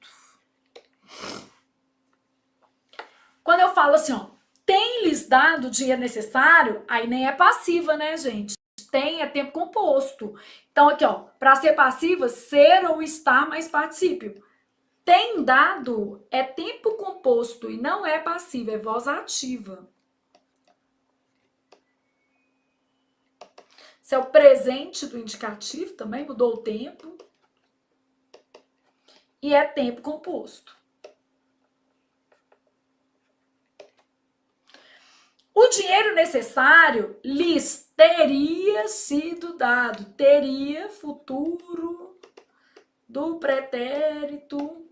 Quando eu falo assim, ó, tem-lhes dado o dinheiro necessário, aí nem é passiva, né, gente? Tem é tempo composto. Então, aqui, ó, para ser passiva, ser ou estar mais particípio. Tem dado é tempo composto e não é passiva, é voz ativa. Esse é o presente do indicativo, também mudou o tempo. E é tempo composto. O dinheiro necessário lhes teria sido dado. Teria, futuro, do pretérito,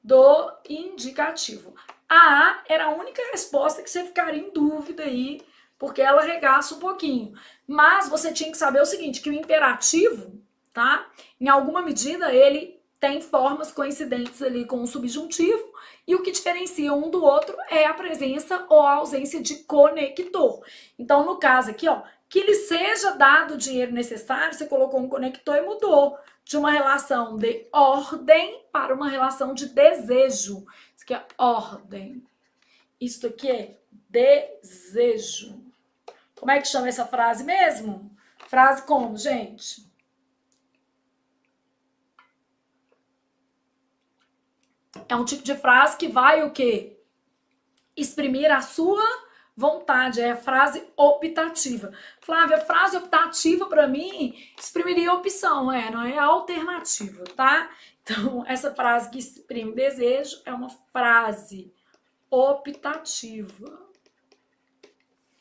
do indicativo. A A era a única resposta que você ficaria em dúvida aí, porque ela regaça um pouquinho. Mas você tinha que saber o seguinte, que o imperativo, tá? Em alguma medida, ele tem formas coincidentes ali com o subjuntivo, e o que diferencia um do outro é a presença ou a ausência de conector. Então, no caso aqui, ó, que lhe seja dado o dinheiro necessário, você colocou um conector e mudou de uma relação de ordem para uma relação de desejo. Isso aqui é ordem. Isso aqui é desejo. Como é que chama essa frase mesmo? Frase como, gente? É um tipo de frase que vai o quê? Exprimir a sua vontade. É a frase optativa. Flávia, a frase optativa para mim exprimiria opção, não é alternativa, tá? Então, essa frase que exprime desejo é uma frase optativa.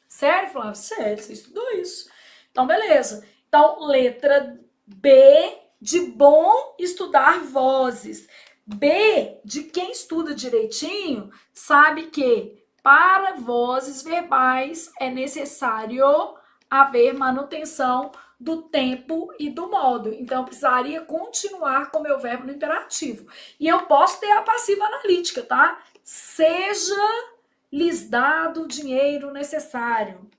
Sério, Flávia? Sério, você estudou isso. Então, beleza. Então, letra B de bom estudar vozes. B, de quem estuda direitinho, sabe que para vozes verbais é necessário haver manutenção do tempo e do modo. Então, eu precisaria continuar com o meu verbo no imperativo. E eu posso ter a passiva analítica, tá? Seja lhes dado o dinheiro necessário.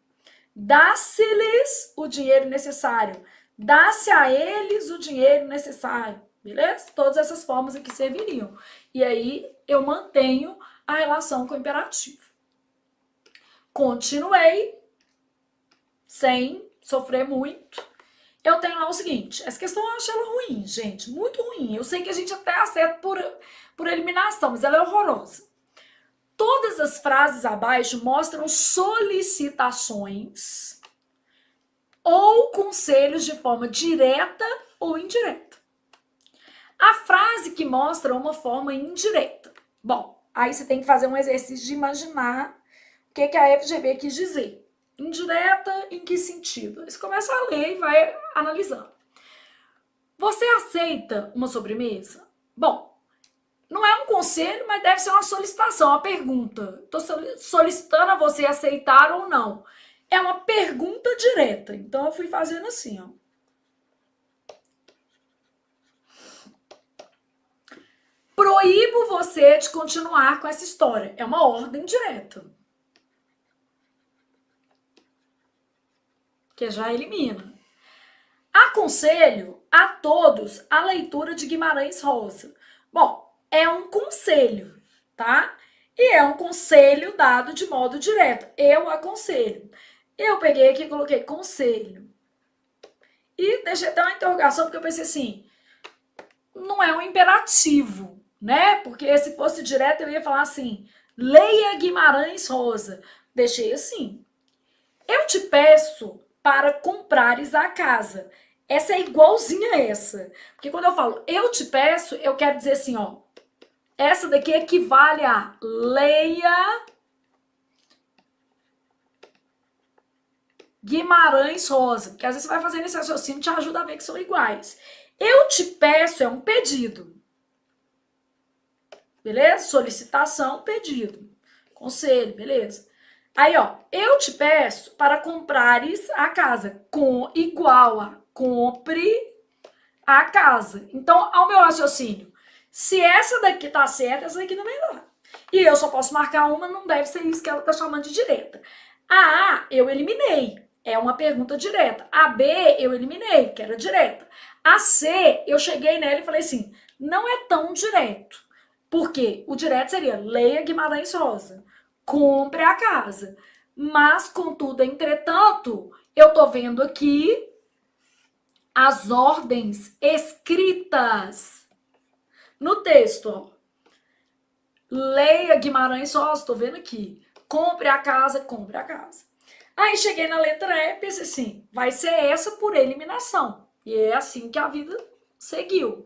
Dá-se-lhes o dinheiro necessário. Dá-se a eles o dinheiro necessário. Beleza? Todas essas formas aqui serviriam. E aí, eu mantenho a relação com o imperativo. Continuei, sem sofrer muito. Eu tenho lá o seguinte, essa questão eu acho ela ruim, gente, muito ruim. Eu sei que a gente até acerta por eliminação, mas ela é horrorosa. Todas as frases abaixo mostram solicitações ou conselhos de forma direta ou indireta. A frase que mostra uma forma indireta. Bom, aí você tem que fazer um exercício de imaginar o que a FGV quis dizer. Indireta em que sentido? Você começa a ler e vai analisando. Você aceita uma sobremesa? Bom, não é um conselho, mas deve ser uma solicitação, uma pergunta. Estou solicitando a você aceitar ou não. É uma pergunta direta. Então, eu fui fazendo assim, ó. proíbo você de continuar com essa história. É uma ordem direta. Que já elimina. Aconselho a todos a leitura de Guimarães Rosa. Bom, é um conselho, tá? E é um conselho dado de modo direto. Eu aconselho. Eu peguei aqui e coloquei conselho. E deixei até uma interrogação, porque eu pensei assim, não é um imperativo, né? Porque se fosse direto, eu ia falar assim, leia Guimarães Rosa. Deixei assim. Eu te peço para comprares a casa. Essa é igualzinha a essa. Porque quando eu falo eu te peço, eu quero dizer assim, ó. Essa daqui equivale a leia Guimarães Rosa. Porque às vezes você vai fazendo esse raciocínio e te ajuda a ver que são iguais. Eu te peço é um pedido. Beleza? Solicitação, pedido. Conselho, beleza? Aí, ó, eu te peço para comprares a casa com igual a compre a casa. Então, ao meu raciocínio, se essa daqui tá certa, essa daqui também tá. E eu só posso marcar uma, não deve ser isso que ela tá chamando de direta. A A, eu eliminei. É uma pergunta direta. A B, eu eliminei, que era direta. A C, eu cheguei nela e falei assim, não é tão direto. Porque o direto seria leia Guimarães Rosa, compre a casa. Mas, contudo, entretanto, eu tô vendo aqui as ordens escritas no texto. Ó. Leia Guimarães Rosa, tô vendo aqui. Compre a casa, compre a casa. Aí cheguei na letra E e pensei assim, vai ser essa por eliminação. E é assim que a vida seguiu.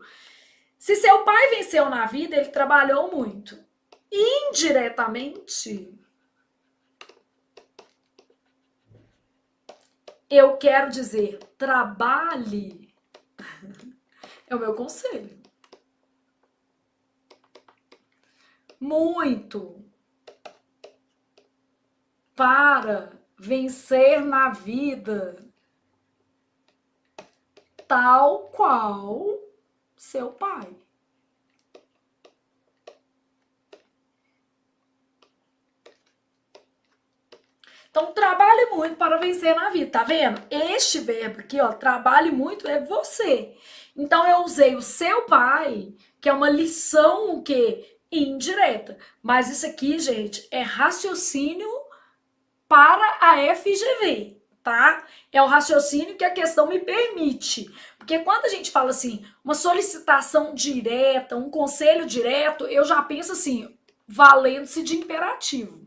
Se seu pai venceu na vida, ele trabalhou muito. Indiretamente, eu quero dizer, trabalhe. É o meu conselho. Muito. Para vencer na vida. Tal qual seu pai. Então, trabalhe muito para vencer na vida, tá vendo? Este verbo aqui, ó, trabalhe muito, é você. Então, eu usei o seu pai, que é uma lição, o quê? Indireta. Mas isso aqui, gente, é raciocínio para a FGV, tá? É o raciocínio que a questão me permite. Porque quando a gente fala assim, uma solicitação direta, um conselho direto, eu já penso assim, valendo-se de imperativo.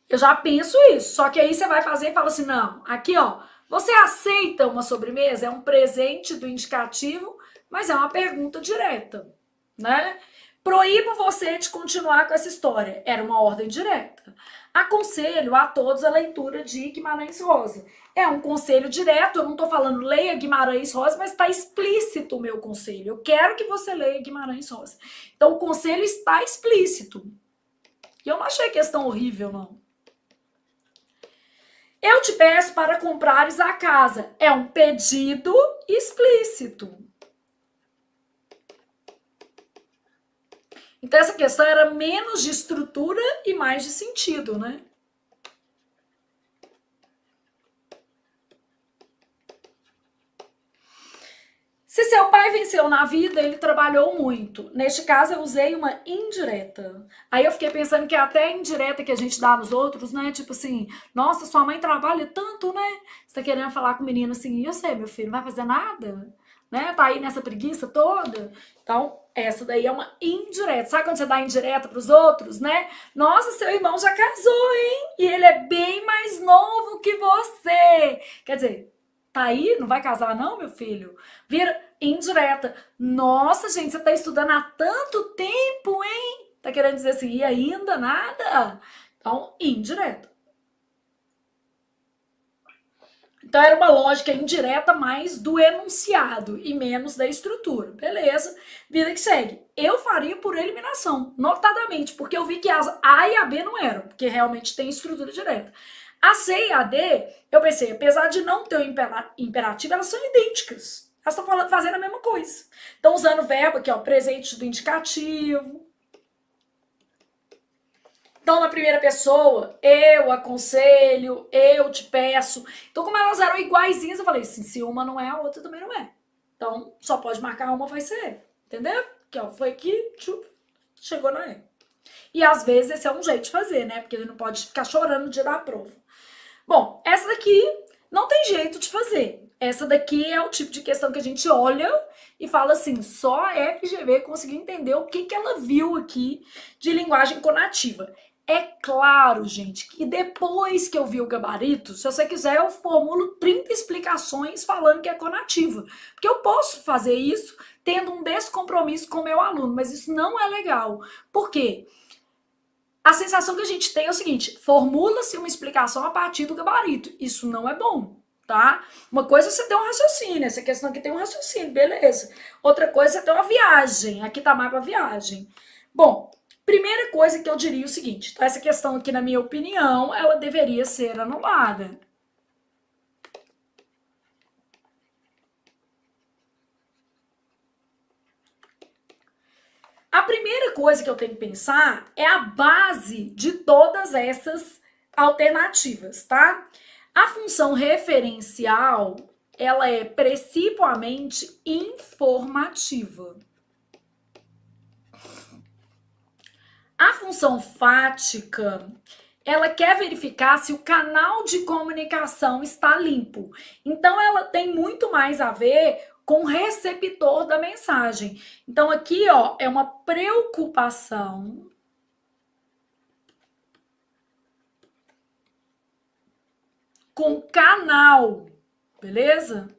Eu já penso isso, só que aí você vai fazer e fala assim, não, aqui ó, você aceita uma sobremesa? É um presente do indicativo, mas é uma pergunta direta, né? Proíbo você de continuar com essa história. Era uma ordem direta. Aconselho a todos a leitura de Guimarães Rosa. É um conselho direto, eu não tô falando leia Guimarães Rosa, mas está explícito o meu conselho. Eu quero que você leia Guimarães Rosa. Então o conselho está explícito. E eu não achei questão horrível, não. Eu te peço para comprares a casa. É um pedido explícito. Então, essa questão era menos de estrutura e mais de sentido, né? Se seu pai venceu na vida, ele trabalhou muito. Neste caso, eu usei uma indireta. Aí eu fiquei pensando que é até a indireta que a gente dá nos outros, né? Tipo assim, nossa, sua mãe trabalha tanto, né? Você tá querendo falar com o menino assim, eu sei, meu filho, não vai fazer nada? Né? Tá aí nessa preguiça toda? Então, essa daí é uma indireta. Sabe quando você dá indireta pros outros, né? Nossa, seu irmão já casou, hein? E ele é bem mais novo que você. Quer dizer, tá aí? Não vai casar não, meu filho? Vira indireta. Nossa, gente, você tá estudando há tanto tempo, hein? Tá querendo dizer assim, e ainda nada? Então, indireta. Então, era uma lógica indireta mais do enunciado e menos da estrutura. Beleza, vida que segue. Eu faria por eliminação, notadamente, porque eu vi que as A e a B não eram, porque realmente tem estrutura direta. A C e a D, eu pensei, apesar de não ter o imperativo, elas são idênticas. Elas estão fazendo a mesma coisa. Estão usando o verbo aqui, ó, presente do indicativo. Então, na primeira pessoa, eu aconselho, eu te peço. Então, como elas eram iguaizinhas, eu falei assim, se uma não é, a outra também não é. Então, só pode marcar uma, vai ser. Entendeu? Que ó, foi aqui, chegou na E. E às vezes esse é um jeito de fazer, né? Porque ele não pode ficar chorando no dia da prova. Bom, essa daqui não tem jeito de fazer. Essa daqui é o tipo de questão que a gente olha e fala assim, só a FGV conseguiu entender o que ela viu aqui de linguagem conativa. É claro, gente, que depois que eu vi o gabarito, se você quiser, eu formulo 30 explicações falando que é conativa. Porque eu posso fazer isso tendo um descompromisso com o meu aluno, mas isso não é legal. Por quê? A sensação que a gente tem é o seguinte, formula-se uma explicação a partir do gabarito. Isso não é bom, tá? Uma coisa é você ter um raciocínio, essa questão aqui tem um raciocínio, beleza. Outra coisa é ter uma viagem, aqui tá mais pra viagem. Bom, primeira coisa que eu diria é o seguinte, então essa questão aqui, na minha opinião, ela deveria ser anulada. A primeira coisa que eu tenho que pensar é a base de todas essas alternativas, tá? A função referencial, ela é principalmente informativa. A função fática, ela quer verificar se o canal de comunicação está limpo. Então, ela tem muito mais a ver com o receptor da mensagem. Então, aqui, ó, é uma preocupação com canal, beleza?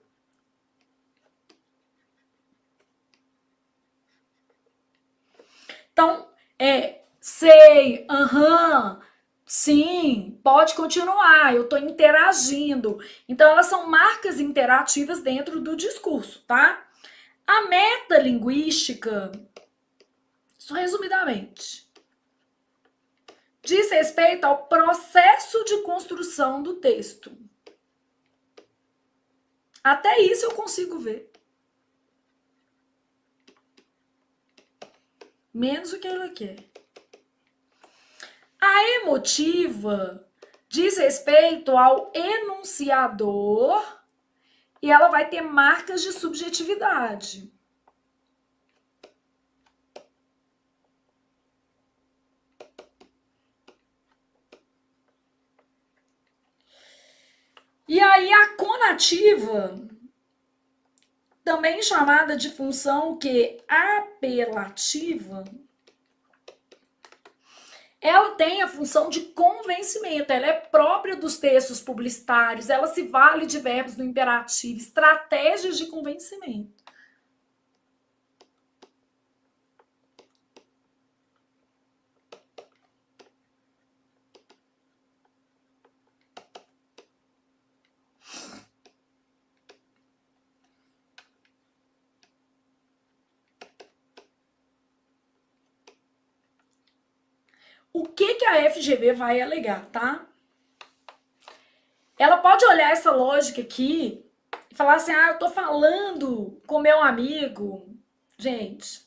Então, sei, aham, sim, pode continuar, eu estou interagindo. Então, elas são marcas interativas dentro do discurso, tá? A metalinguística, só resumidamente, diz respeito ao processo de construção do texto. Até isso eu consigo ver. Menos o que ela quer. A emotiva diz respeito ao enunciador e ela vai ter marcas de subjetividade. E aí a conativa, também chamada de função que apelativa, ela tem a função de convencimento, ela é própria dos textos publicitários, ela se vale de verbos do imperativo, estratégias de convencimento. O que a FGV vai alegar, tá? Ela pode olhar essa lógica aqui e falar assim, eu tô falando com meu amigo. Gente,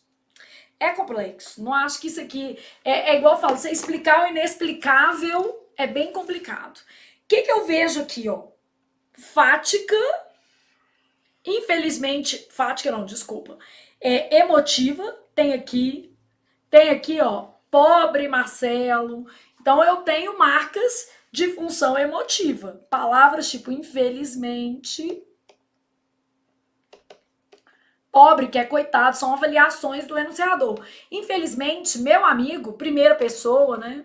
é complexo. Não acho que isso aqui... É igual eu falo, você explicar o inexplicável é bem complicado. O que eu vejo aqui, ó? Fática, infelizmente... Fática não, desculpa. Emotiva, tem aqui, ó, pobre Marcelo. Então, eu tenho marcas de função emotiva. Palavras tipo infelizmente, pobre, que é coitado, são avaliações do enunciador. Infelizmente, meu amigo, primeira pessoa, né?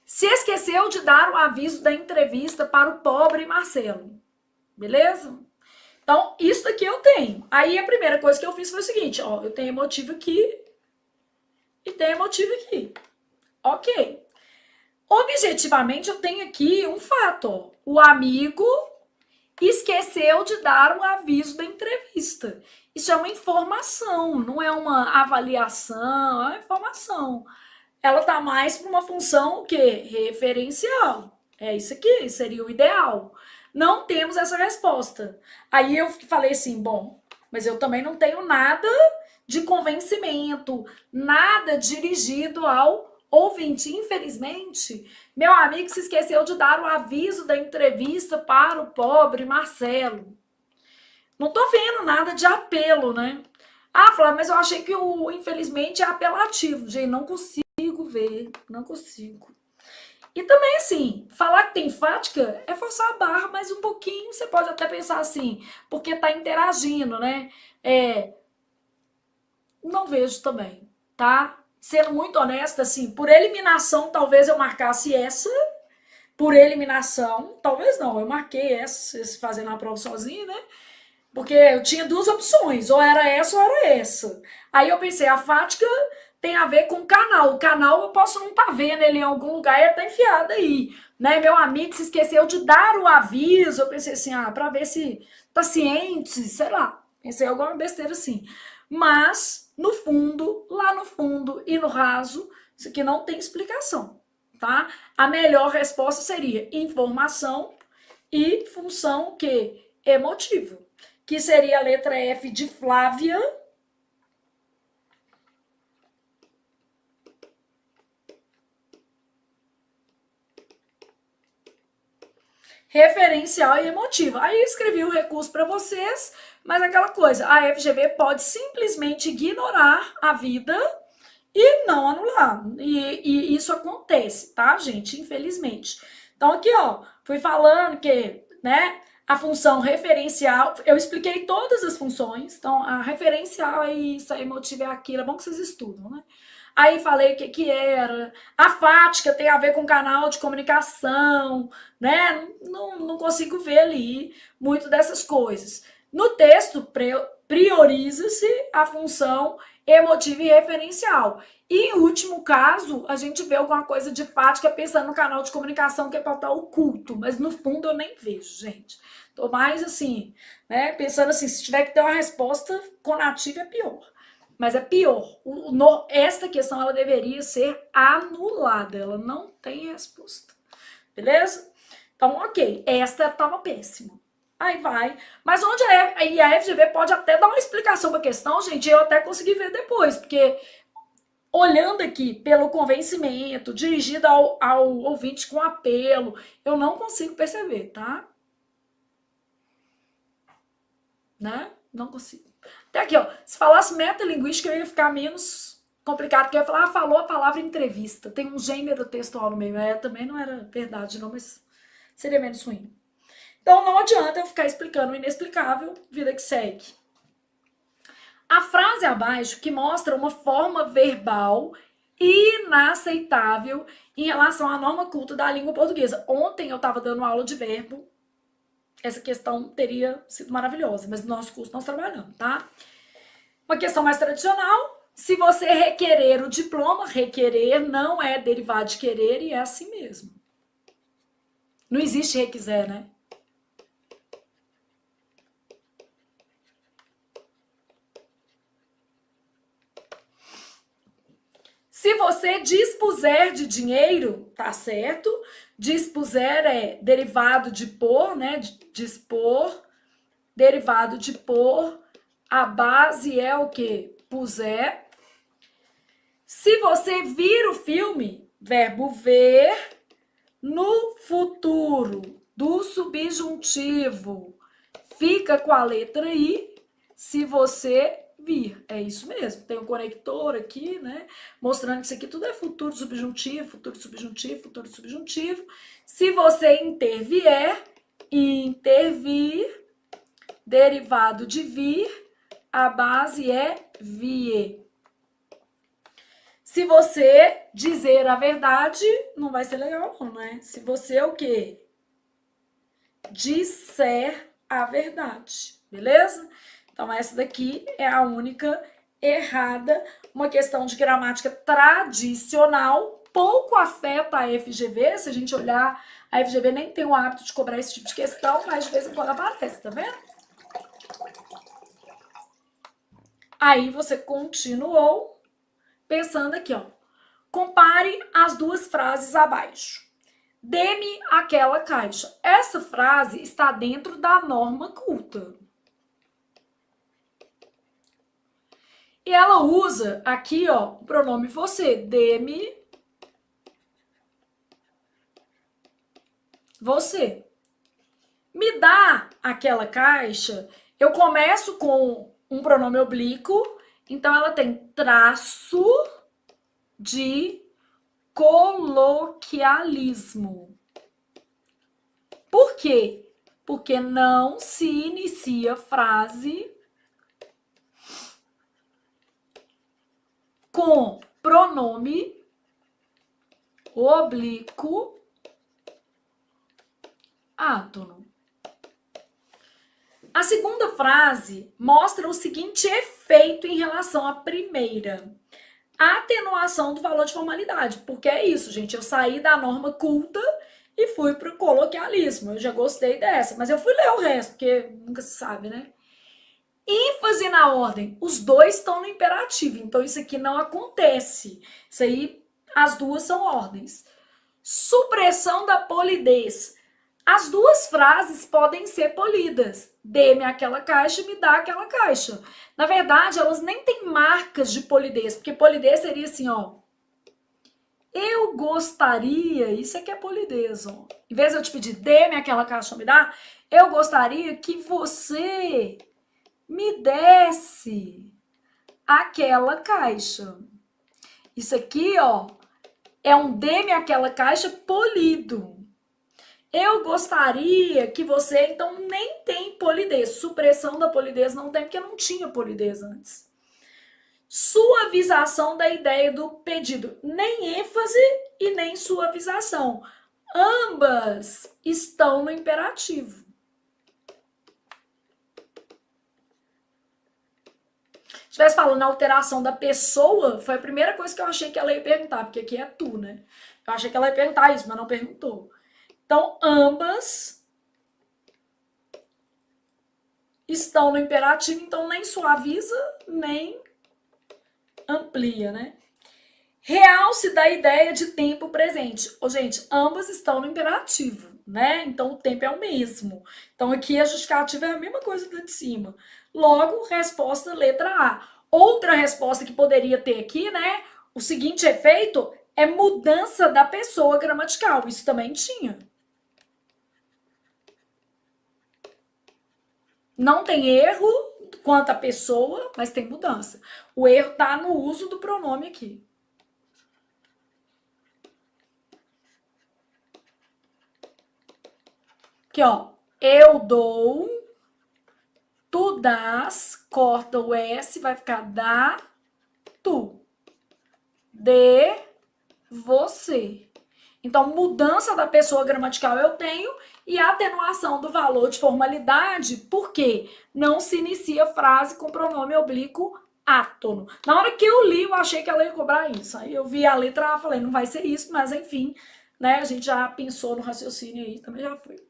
Se esqueceu de dar o aviso da entrevista para o pobre Marcelo. Beleza? Então, isso daqui eu tenho. Aí, a primeira coisa que eu fiz foi o seguinte, ó, eu tenho emotivo aqui e tenho emotivo aqui. Ok. Objetivamente, eu tenho aqui um fato, ó. O amigo esqueceu de dar o aviso da entrevista. Isso é uma informação, não é uma avaliação, é uma informação. ela tá mais para uma função o quê? Referencial. É isso aqui, seria o ideal. Não temos essa resposta. Aí eu falei assim, bom, mas eu também não tenho nada de convencimento, nada dirigido ao ouvinte. Infelizmente, meu amigo se esqueceu de dar o aviso da entrevista para o pobre Marcelo. Não tô vendo nada de apelo, né? Ah, Flávia, mas eu achei que o infelizmente é apelativo. Gente, não consigo ver, não consigo. E também, assim, falar que tem fática é forçar a barra, mas um pouquinho você pode até pensar assim, porque tá interagindo, né? Não vejo também, tá? Sendo muito honesta, assim, por eliminação, talvez eu marcasse essa. Por eliminação, talvez não, eu marquei essa, fazendo a prova sozinha, né? Porque eu tinha duas opções, ou era essa ou era essa. Aí eu pensei, a fática tem a ver com o canal. O canal eu posso não estar vendo ele em algum lugar e ele tá enfiado aí. Né? Meu amigo se esqueceu de dar o aviso. Eu pensei assim, para ver se tá ciente, sei lá. Pensei alguma besteira assim. Mas, no fundo, lá no fundo e no raso, isso aqui não tem explicação, tá? A melhor resposta seria informação e função que emotiva, que seria a letra F de Flávia. Referencial e emotiva. Aí eu escrevi o recurso para vocês, mas aquela coisa, a FGV pode simplesmente ignorar a vida e não anular. E isso acontece, tá, gente? Infelizmente. Então aqui, ó, fui falando que, né, a função referencial, eu expliquei todas as funções, então a referencial é isso, a emotiva é aquilo, é bom que vocês estudam, né? Aí falei o que era. A fática tem a ver com canal de comunicação, né? Não consigo ver ali muito dessas coisas. No texto, prioriza-se a função emotiva e referencial. E em último caso, a gente vê alguma coisa de fática pensando no canal de comunicação que é para estar oculto, mas no fundo eu nem vejo, gente. Tô mais assim, né? Pensando assim, se tiver que ter uma resposta conativa é pior. Mas é pior. Esta questão ela deveria ser anulada. Ela não tem resposta. Beleza? Então, ok. Esta estava péssima. Aí vai. Mas onde a FGV pode até dar uma explicação para a questão, gente, eu até consegui ver depois, porque olhando aqui pelo convencimento, dirigido ao ouvinte com apelo, eu não consigo perceber, tá? Né? Não consigo. Até aqui, ó. Se falasse metalinguística, eu ia ficar menos complicado, porque eu ia falar, falou a palavra entrevista. Tem um gênero textual no meio. Também não era verdade, não, mas seria menos ruim. Então não adianta eu ficar explicando o inexplicável, vida que segue. A frase abaixo que mostra uma forma verbal inaceitável em relação à norma culta da língua portuguesa. Ontem eu estava dando aula de verbo. Essa questão teria sido maravilhosa, mas no nosso curso nós trabalhamos, tá? Uma questão mais tradicional, se você requerer o diploma, requerer não é derivado de querer e é assim mesmo. Não existe requiser, né? Se você dispuser de dinheiro, tá certo? Dispuser é derivado de por, né? Dispor, derivado de por. A base é o quê? Puser. Se você vir o filme, verbo ver, no futuro do subjuntivo, fica com a letra I. Se você vir, é isso mesmo. Tem um conector aqui, né? Mostrando que isso aqui tudo é futuro subjuntivo, futuro subjuntivo, futuro subjuntivo. Se você intervier, intervir, derivado de vir, a base é vie. Se você dizer a verdade, não vai ser legal não, né? Se você o quê? Disser a verdade, beleza? Então, essa daqui é a única errada. Uma questão de gramática tradicional, pouco afeta a FGV. Se a gente olhar, a FGV nem tem o hábito de cobrar esse tipo de questão, mas de vez em quando aparece, tá vendo? Aí você continuou pensando aqui, ó. Compare as duas frases abaixo. Dê-me aquela caixa. Essa frase está dentro da norma culta. E ela usa aqui, ó, o pronome você. Dê-me você. Me dá aquela caixa. Eu começo com um pronome oblíquo, então ela tem traço de coloquialismo. Por quê? Porque não se inicia frase com pronome oblíquo átono. A segunda frase mostra o seguinte efeito em relação à primeira. A atenuação do valor de formalidade. Porque é isso, gente. Eu saí da norma culta e fui para o coloquialismo. Eu já gostei dessa. Mas eu fui ler o resto, porque nunca se sabe, né? ênfase na ordem. Os dois estão no imperativo, então isso aqui não acontece. Isso aí, as duas são ordens. Supressão da polidez. As duas frases podem ser polidas. Dê-me aquela caixa e me dá aquela caixa. Na verdade, elas nem têm marcas de polidez, porque polidez seria assim, ó. Eu gostaria, isso aqui é polidez, ó. Em vez de eu te pedir, dê-me aquela caixa, me dá, eu gostaria que você me desse aquela caixa. Isso aqui, ó, é um dê-me aquela caixa polido. Eu gostaria que você, então, nem tem polidez. Supressão da polidez não tem, porque não tinha polidez antes. Suavização da ideia do pedido. Nem ênfase e nem suavização. Ambas estão no imperativo. Se estivesse falando a alteração da pessoa, foi a primeira coisa que eu achei que ela ia perguntar, porque aqui é tu, né? Eu achei que ela ia perguntar isso, mas não perguntou. Então, ambas estão no imperativo, então nem suaviza, nem amplia, né? Realce da ideia de tempo presente. Ô, gente, ambas estão no imperativo, né? Então, o tempo é o mesmo. Então, aqui a justificativa é a mesma coisa do de cima. Logo, resposta letra A. Outra resposta que poderia ter aqui, né? O seguinte efeito é mudança da pessoa gramatical. Isso também tinha. Não tem erro quanto à pessoa, mas tem mudança. O erro tá no uso do pronome aqui. Aqui, ó. Eu dou, tu dás, corta o S, vai ficar dá, tu. De, você. Então, mudança da pessoa gramatical eu tenho e atenuação do valor de formalidade, porque não se inicia frase com pronome oblíquo átono. Na hora que eu li, eu achei que ela ia cobrar isso. Aí eu vi a letra A, falei, não vai ser isso, mas enfim, né? A gente já pensou no raciocínio aí, também já foi.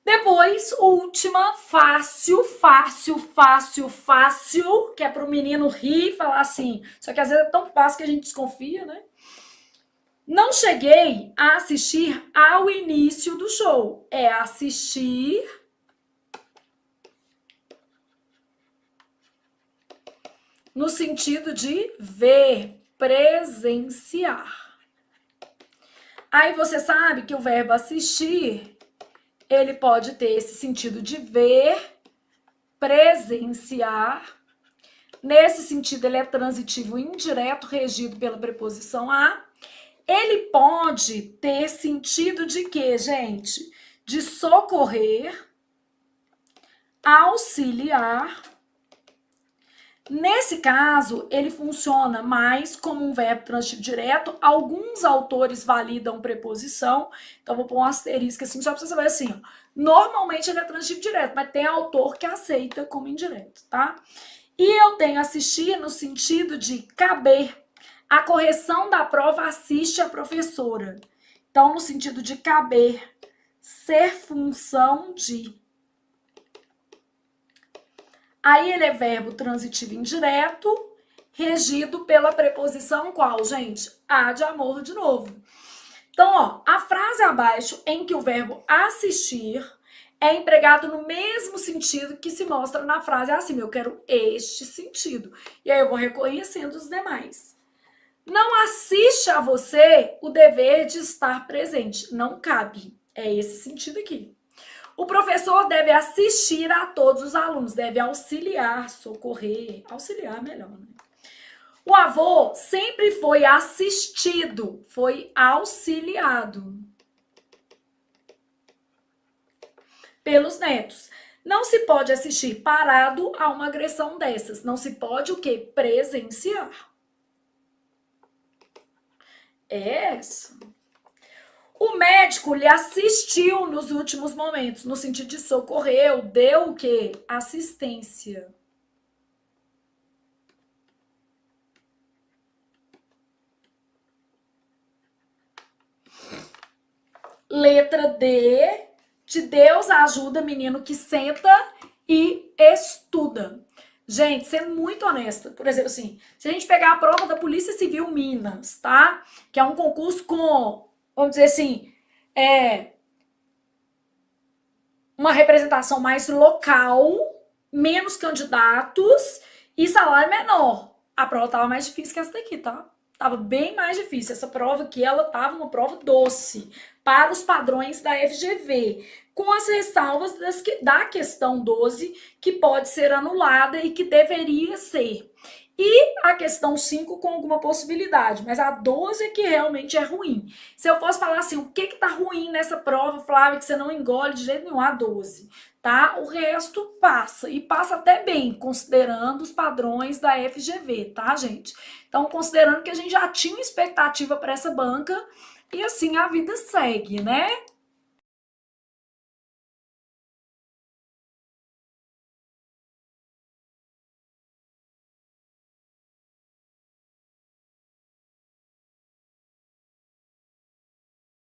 Depois, última, fácil, que é pro menino rir e falar assim. Só que às vezes é tão fácil que a gente desconfia, né? Não cheguei a assistir ao início do show. É assistir no sentido de ver, presenciar. Aí você sabe que o verbo assistir, ele pode ter esse sentido de ver, presenciar. Nesse sentido, ele é transitivo indireto, regido pela preposição a. Ele pode ter sentido de quê, gente? De socorrer, auxiliar. Nesse caso, ele funciona mais como um verbo transitivo direto. Alguns autores validam preposição. Então, vou pôr um asterisco assim, só para você saber assim. Ó. Normalmente, ele é transitivo direto, mas tem autor que aceita como indireto, tá? E eu tenho assistir no sentido de caber. A correção da prova assiste a professora. Então, no sentido de caber, ser função de. Aí ele é verbo transitivo indireto regido pela preposição qual, gente? A de amor de novo. Então, ó, a frase abaixo em que o verbo assistir é empregado no mesmo sentido que se mostra na frase acima. Eu quero este sentido. E aí eu vou reconhecendo os demais. Não assiste a você o dever de estar presente. Não cabe. É esse sentido aqui. O professor deve assistir a todos os alunos. Deve auxiliar, socorrer. Auxiliar é melhor, né? O avô sempre foi assistido, foi auxiliado pelos netos. Não se pode assistir parado a uma agressão dessas. Não se pode o quê? Presenciar. É essa. O médico lhe assistiu nos últimos momentos, no sentido de socorreu, deu o quê? Assistência. Letra D, de Deus ajuda menino que senta e estuda. Gente, sendo muito honesta, por exemplo, assim, se a gente pegar a prova da Polícia Civil Minas, tá? Que é um concurso com, vamos dizer assim, uma representação mais local, menos candidatos e salário menor. A prova tava mais difícil que essa daqui, tá? Tava bem mais difícil. Essa prova aqui, ela tava uma prova doce para os padrões da FGV, com as ressalvas da questão 12, que pode ser anulada e que deveria ser. E a questão 5 com alguma possibilidade, mas a 12 é que realmente é ruim. Se eu posso falar assim, o que tá ruim nessa prova, Flávia, que você não engole de jeito nenhum? A 12, tá? O resto passa, e passa até bem, considerando os padrões da FGV, tá, gente? Então, considerando que a gente já tinha expectativa para essa banca, e assim a vida segue, né?